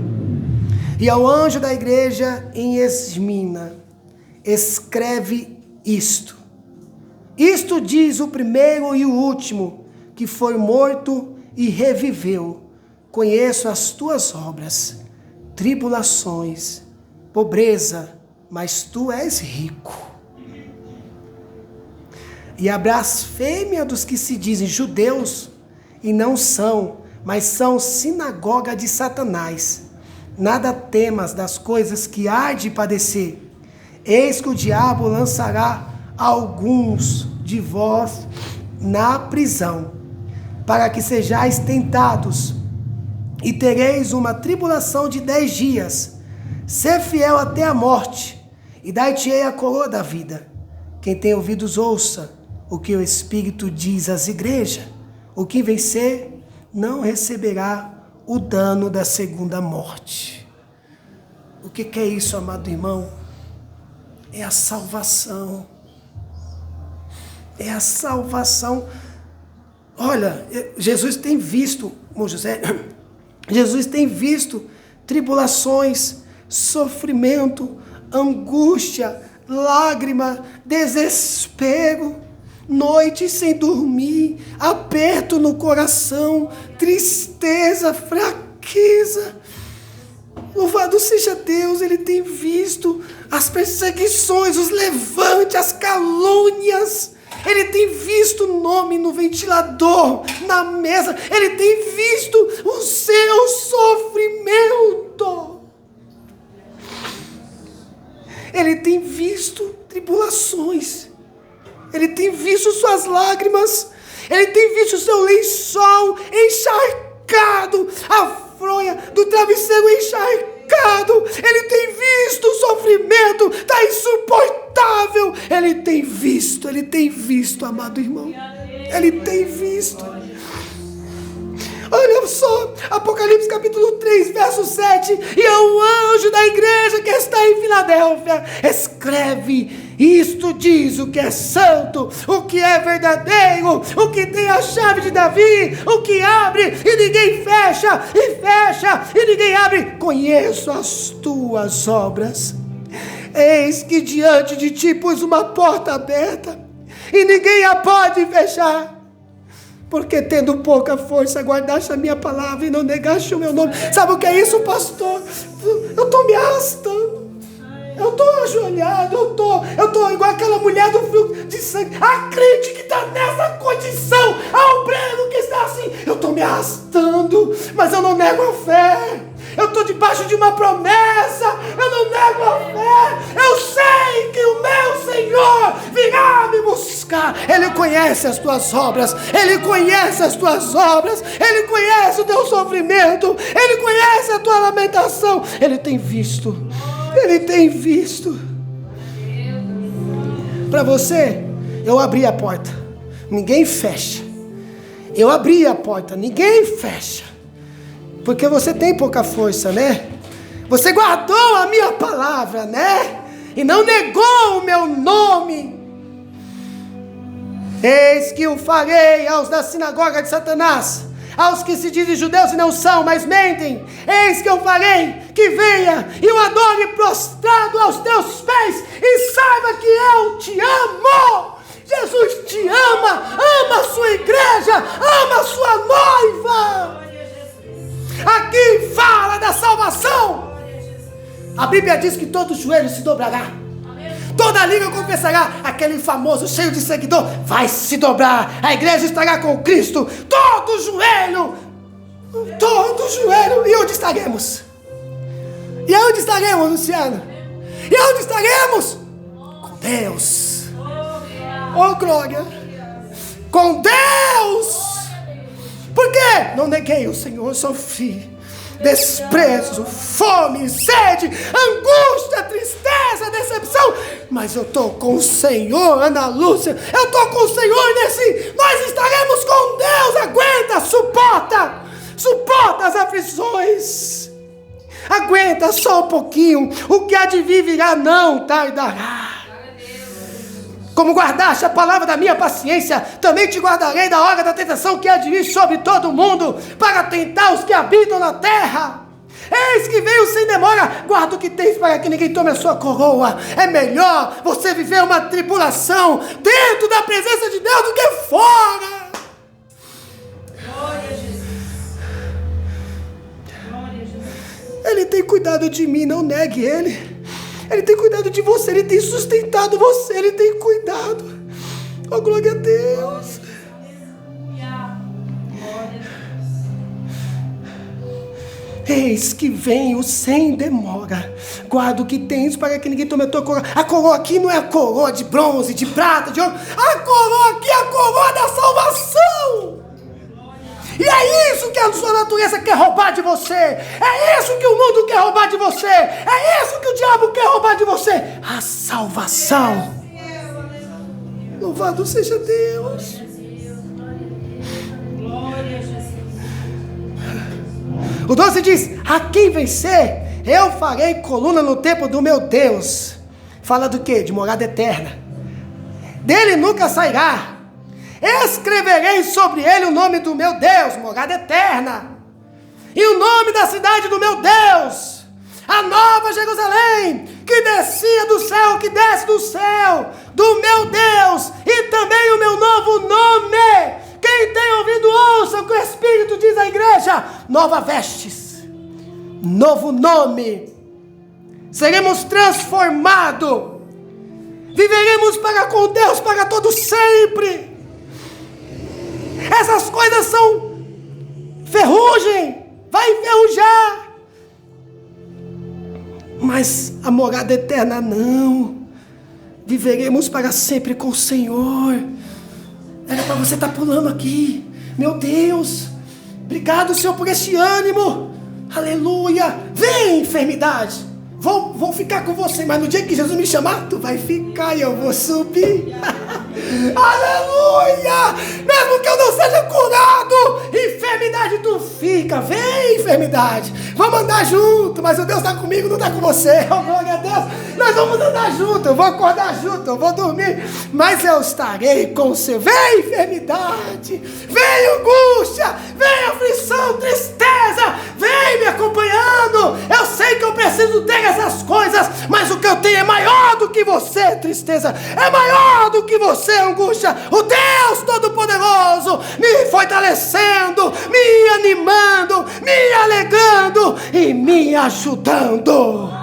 Speaker 1: e ao anjo da igreja em Esmina, escreve isto. Isto diz o primeiro e o último, que foi morto e reviveu. Conheço as tuas obras, tribulações, pobreza, mas tu és rico. E a blasfêmia dos que se dizem judeus e não são, mas são sinagoga de Satanás. Nada temas das coisas que há de padecer. Eis que o diabo lançará alguns de vós na prisão, para que sejais tentados, e tereis uma tribulação de 10 dias. Ser fiel até a morte, e dar-te-ei a coroa da vida. Quem tem ouvidos, ouça o que o Espírito diz às igrejas. O que vencer não receberá o dano da segunda morte. O que é isso, amado irmão? É a salvação. É a salvação. Olha, Jesus tem visto, irmão José, Jesus tem visto tribulações, sofrimento, angústia, lágrima, desespero, noite sem dormir, aperto no coração, tristeza, fraqueza. Louvado seja Deus, Ele tem visto as perseguições, os levantes, as calúnias. Ele tem visto o nome no ventilador, na mesa. Ele tem visto o seu sofrimento. Ele tem visto tribulações. Ele tem visto suas lágrimas. Ele tem visto o seu lençol encharcado, a fronha do travesseiro encharcado. Ele tem visto o sofrimento, está insuportável. Ele tem visto, amado irmão. Ele tem visto. Olha só, Apocalipse capítulo 3, verso 7. E ao anjo da igreja que está em Filadélfia, escreve: isto diz o que é santo, o que é verdadeiro, o que tem a chave de Davi, o que abre e ninguém fecha, e ninguém abre. Conheço as tuas obras. Eis que diante de ti pus uma porta aberta, e ninguém a pode fechar. Porque tendo pouca força, guardaste a minha palavra e não negaste o meu nome. Sabe o que é isso, pastor? Eu estou me arrastando. Eu estou ajoelhado. Eu estou igual aquela mulher do fluxo de sangue. A crente que está nessa condição. Ao prego que está assim. Eu estou me arrastando, mas eu não nego a fé. Eu estou debaixo de uma promessa. Eu não nego a fé. Eu sei que o meu Senhor virá me buscar. Ele conhece as tuas obras. Ele conhece as tuas obras. Ele conhece o teu sofrimento. Ele conhece a tua lamentação. Ele tem visto. Ele tem visto. Para você, eu abri a porta. Ninguém fecha. Eu abri a porta. Ninguém fecha. Porque você tem pouca força, né? Você guardou a minha palavra, né? E não negou o meu nome. Eis que o farei aos da sinagoga de Satanás, aos que se dizem judeus e não são, mas mentem. Eis que eu farei que venha e o adore prostrado aos teus pés, e saiba que eu te amo. Jesus te ama a sua igreja, ama a sua noiva. Aqui fala da salvação. A Bíblia diz que todo joelho se dobrará, toda língua confessará. Aquele famoso cheio de seguidor vai se dobrar. A igreja estará com Cristo. Todo joelho. E onde estaremos? E onde estaremos, Luciano? E onde estaremos? Com Deus. Oh, glória. Com Deus. Por quê? Não neguei o Senhor, sofri desprezo, fome, sede, angústia, tristeza, decepção, mas eu estou com o Senhor, Ana Lúcia, eu estou com o Senhor nesse, nós estaremos com Deus. Aguenta, suporta as aflições, aguenta só um pouquinho, o que há de vir virá, não tardará. Como guardaste a palavra da minha paciência, também te guardarei da hora da tentação que há de vir sobre todo o mundo, para tentar os que habitam na terra. Eis que veio sem demora. Guarda o que tens para que ninguém tome a sua coroa. É melhor você viver uma tribulação dentro da presença de Deus do que fora. Glória a Jesus. Glória a Jesus. Ele tem cuidado de mim, não negue Ele. Ele tem cuidado de você, Ele tem sustentado você, Ele tem cuidado. Oh, glória a Deus. Eis que venho sem demora. Guarda o que tens para que ninguém tome a tua coroa. A coroa aqui não é a coroa de bronze, de prata, de ouro. A coroa aqui é a coroa da salvação. E é isso que a sua natureza quer roubar de você. É isso que o mundo quer roubar de você. É isso que o diabo quer roubar de você. A salvação. Louvado seja Deus. O 12 diz: a quem vencer, eu farei coluna no templo do meu Deus. Fala do quê? De morada eterna. Dele nunca sairá. Escreverei sobre ele o nome do meu Deus, morada eterna, e o nome da cidade do meu Deus, a nova Jerusalém, que descia do céu, que desce do céu, do meu Deus, e também o meu novo nome. Quem tem ouvido, ouça o que o Espírito diz à igreja. Nova vestes, novo nome, seremos transformados, viveremos para com Deus para todo sempre. Essas coisas são ferrugem, vai enferrujar, mas a morada eterna não. Viveremos para sempre com o Senhor. Era para você estar pulando aqui. Meu Deus, obrigado, Senhor, por este ânimo. Aleluia. Vem, enfermidade, vou ficar com você, mas no dia que Jesus me chamar, tu vai ficar e eu vou subir. Aleluia. Mesmo que eu não seja curado, enfermidade, tu fica. Vem, enfermidade, vamos andar junto. Mas o Deus está comigo, não está com você. Oh, glória a Deus. Nós vamos andar junto, eu vou acordar junto, eu vou dormir, mas eu estarei com você. Vem, enfermidade, vem angústia, vem aflição, tristeza, vem me acompanhando. Eu sei que eu preciso ter essas coisas, mas o que eu tenho é maior do que você, tristeza, é maior do que você, angústia. O Deus Todo-Poderoso me fortalecendo, me animando, me alegrando e me ajudando.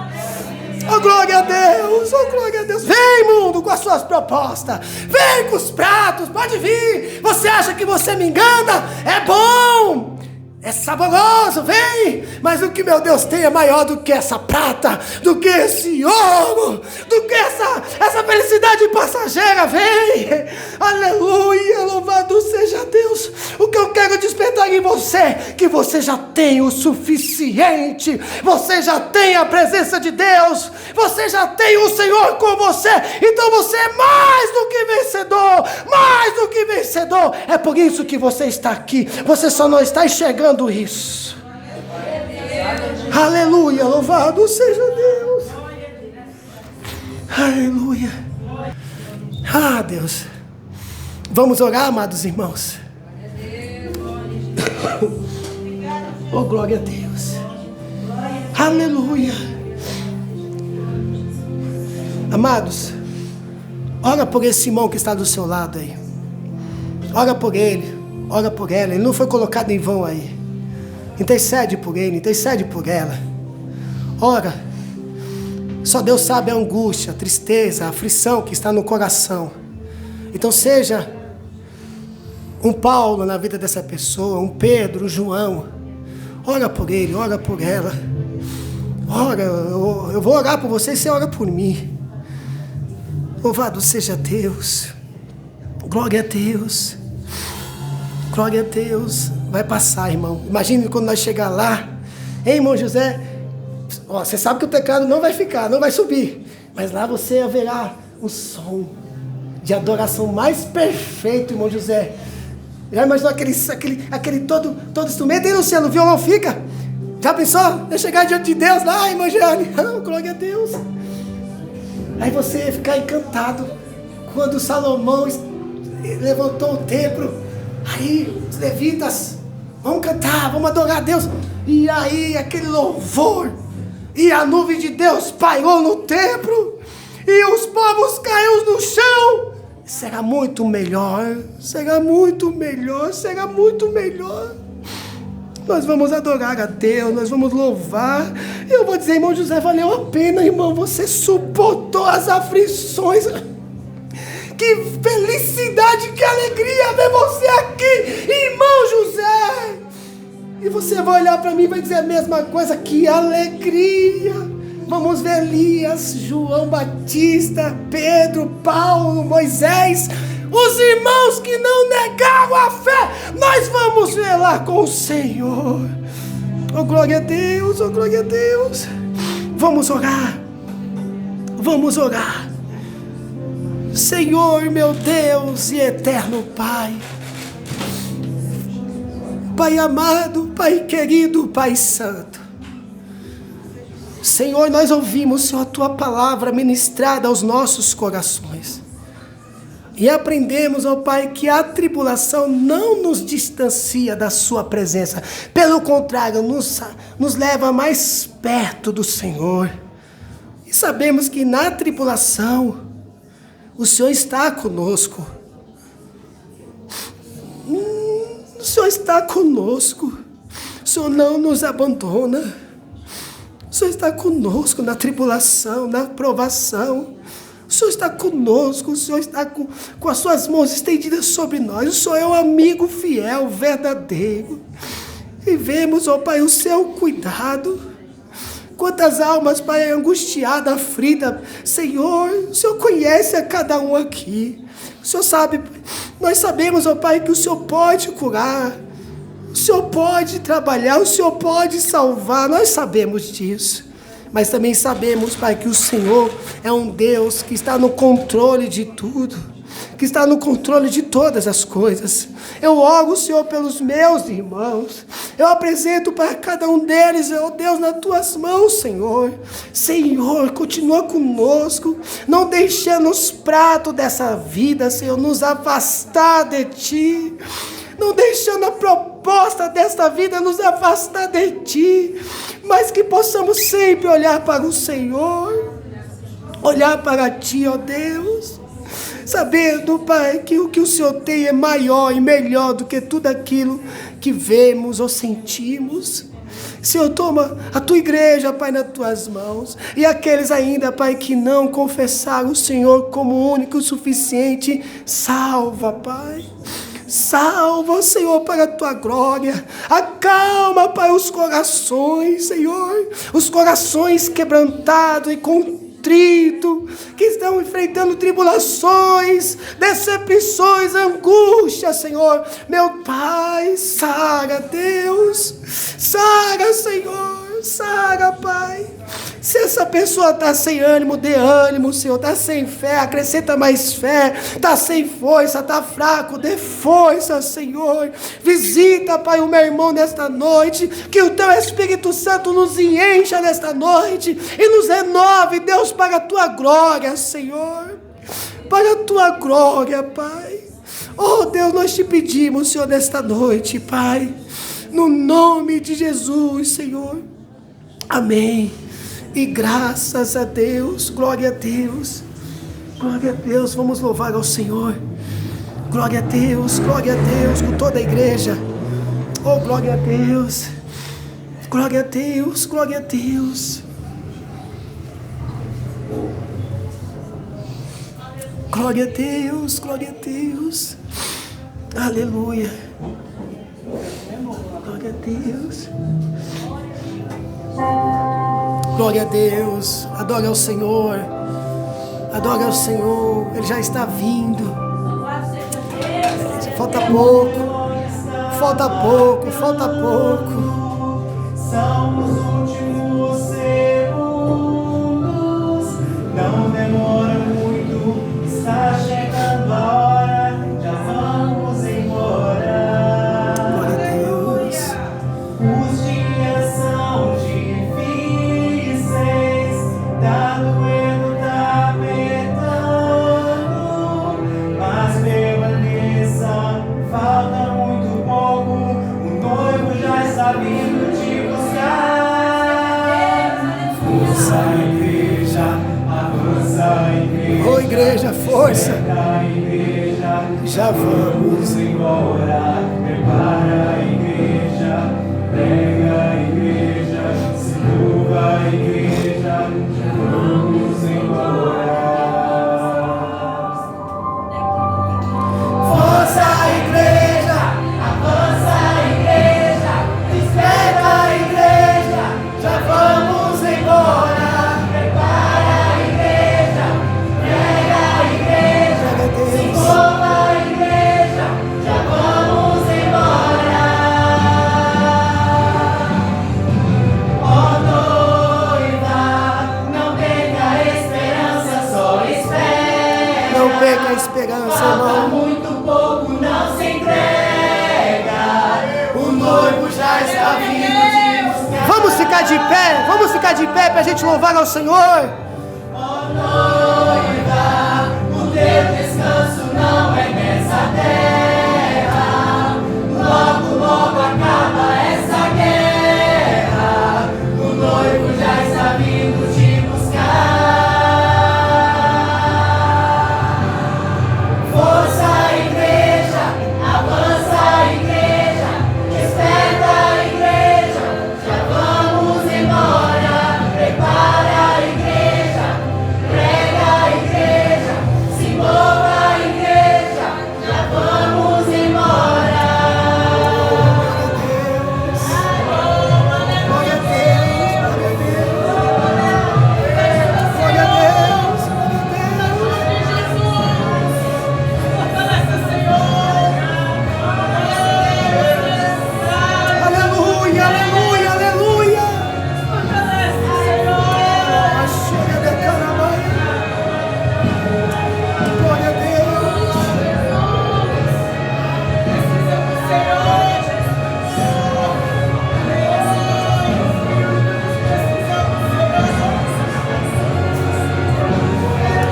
Speaker 1: Oh, glória a Deus, oh, glória a Deus. Vem, mundo, com as suas propostas. Vem com os pratos, pode vir. Você acha que você me engana? É bom, é saboroso, vem. Mas o que meu Deus tem é maior do que essa prata, do que esse ouro, do que essa felicidade passageira. Vem, aleluia, louvado seja Deus. O que eu quero despertar em você, que você já tem o suficiente. Você já tem a presença de Deus, você já tem o Senhor com você. Então você é mais do que vencedor, mais do que vencedor. É por isso que você está aqui. Você só não está enxergando isso. Aleluia, louvado seja Deus. Aleluia. Ah, Deus. Vamos orar, amados irmãos. Oh, glória a Deus. Aleluia. Amados, ora por esse irmão que está do seu lado aí. Ora por ele, ora por ela. Ele não foi colocado em vão aí. Intercede por ele, intercede por ela. Ora. Só Deus sabe a angústia, a tristeza, a aflição que está no coração. Então seja um Paulo na vida dessa pessoa, um Pedro, um João. Ora por ele, ora por ela. Ora, eu vou orar por você e você ora por mim. Louvado seja Deus. Glória a Deus. Glória a Deus. Vai passar, irmão. Imagine quando nós chegar lá. Hein, irmão José? Ó, você sabe que o teclado não vai ficar, não vai subir. Mas lá você haverá um som de adoração mais perfeito, irmão José. Já imaginou aquele todo instrumento? E Luciano, o violão fica? Já pensou? Eu chegar diante de Deus lá, irmã Jane. Oh, glória a Deus. Aí você ficar encantado quando Salomão levantou o templo. Aí os levitas, vamos cantar, vamos adorar a Deus. E aí aquele louvor, e a nuvem de Deus pairou no templo, e os povos caíram no chão. Será muito melhor, será muito melhor, será muito melhor. Nós vamos adorar a Deus, nós vamos louvar, Eu vou dizer, irmão José, valeu a pena, irmão. Você suportou as aflições. Que felicidade, que alegria ver você aqui, irmão José. E você vai olhar para mim e vai dizer a mesma coisa. Que alegria. Vamos ver Elias, João Batista, Pedro, Paulo, Moisés, os irmãos que não negaram a fé. Nós vamos ver lá com o Senhor. Oh, glória a Deus, oh, glória a Deus. Vamos orar. Vamos orar. Senhor, meu Deus e eterno Pai. Pai amado, Pai querido, Pai santo. Senhor, nós ouvimos, Senhor, a Tua palavra ministrada aos nossos corações. E aprendemos, ó Pai, que a tribulação não nos distancia da Sua presença. Pelo contrário, nos leva mais perto do Senhor. E sabemos que na tribulação, o Senhor está conosco. O Senhor está conosco. O Senhor não nos abandona. O Senhor está conosco na tribulação, na provação. O Senhor está conosco. O Senhor está com as suas mãos estendidas sobre nós. O Senhor é um amigo fiel, verdadeiro. E vemos, ó Pai, o seu cuidado. Quantas almas, Pai, angustiada, aflita. Senhor, o Senhor conhece a cada um aqui. O Senhor sabe, nós sabemos, ó Pai, que o Senhor pode curar. O Senhor pode trabalhar, o Senhor pode salvar. Nós sabemos disso. Mas também sabemos, Pai, que o Senhor é um Deus que está no controle de tudo. Que está no controle de todas as coisas. Eu oro, Senhor, pelos meus irmãos. Eu apresento para cada um deles, ó Deus, nas tuas mãos, Senhor. Senhor, continua conosco, não deixando os pratos dessa vida, Senhor, nos afastar de Ti. Não deixando a proposta desta vida nos afastar de Ti. Mas que possamos sempre olhar para o Senhor. Olhar para Ti, ó Deus. Sabendo, Pai, que o que o Senhor tem é maior e melhor do que tudo aquilo que vemos ou sentimos. Senhor, toma a Tua igreja, Pai, nas Tuas mãos. E aqueles ainda, Pai, que não confessaram o Senhor como único e suficiente, salva, Pai. Salva, Senhor, para a Tua glória. Acalma, Pai, os corações, Senhor. Os corações quebrantados e contritos, que estão enfrentando tribulações, decepções, angústias, Senhor. Meu Pai, sara, Deus. Sara, Senhor. Sara, Pai. Se essa pessoa está sem ânimo, dê ânimo, Senhor. Está sem fé, acrescenta mais fé. Está sem força, está fraco, dê força, Senhor. Visita, Pai, o meu irmão nesta noite. Que o Teu Espírito Santo nos encha nesta noite e nos renove, Deus, para a Tua glória, Senhor. Para a Tua glória, Pai. Oh, Deus, nós Te pedimos, Senhor, nesta noite, Pai. No nome de Jesus, Senhor. Amém. E graças a Deus, glória a Deus, glória a Deus, vamos louvar ao Senhor, glória a Deus, com toda a igreja, oh glória a Deus, glória a Deus, glória a Deus, glória a Deus, glória a Deus, aleluia, glória a Deus. Glória a Deus, adore ao Senhor, Ele já está vindo. Falta pouco.
Speaker 2: São os últimos segundos, não demora muito, está chegando a hora, já vamos embora.
Speaker 1: Glória a Deus.
Speaker 2: Os dias são difíceis, tá doendo, tá apertando, mas permaneça, falta muito pouco, o noivo já está vindo te buscar. Força, igreja, avança, igreja.
Speaker 1: Oh, igreja, força.
Speaker 2: Desperta, igreja,
Speaker 1: Já vamos
Speaker 2: embora. Prepara a igreja, prega a igreja, se curva a
Speaker 1: ficar de pé. Vamos ficar de pé para a gente louvar ao Senhor.
Speaker 2: Ó noiva, o teu descanso não é nessa terra. Logo, logo acaba essa guerra. O noivo já está vindo te buscar. Força, igreja, avança, igreja, desperta, igreja, já vamos embora. Prepara a igreja, prega a igreja, se mova a igreja, já vamos embora.
Speaker 1: Glória a Deus, glória a Deus. Glória a Deus, aleluia, aleluia, aleluia. Chega de caramaia. Glória a Deus.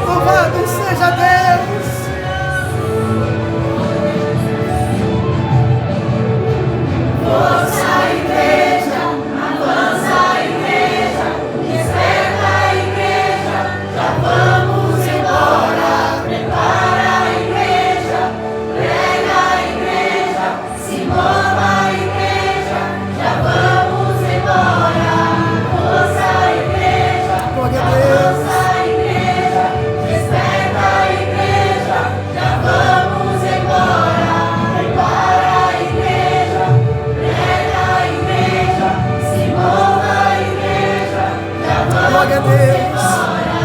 Speaker 1: Louvado seja Deus.
Speaker 2: Força, igreja, avança a igreja, desperta a igreja, já vamos embora. Prepara a igreja, prega a igreja, se mova a igreja, já vamos embora. Força, igreja,
Speaker 1: Glória a Deus.
Speaker 2: avança a igreja, desperta a igreja, já vamos embora. Prepara a igreja, prega a igreja, se mova a igreja, já
Speaker 1: Glória a
Speaker 2: vamos
Speaker 1: Deus.
Speaker 2: embora.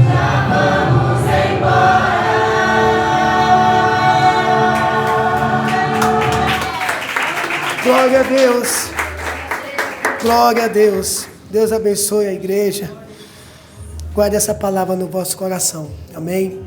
Speaker 2: Já vamos embora.
Speaker 1: Glória a Deus. Glória a Deus. Deus abençoe a igreja. Guarde essa palavra no vosso coração. Amém.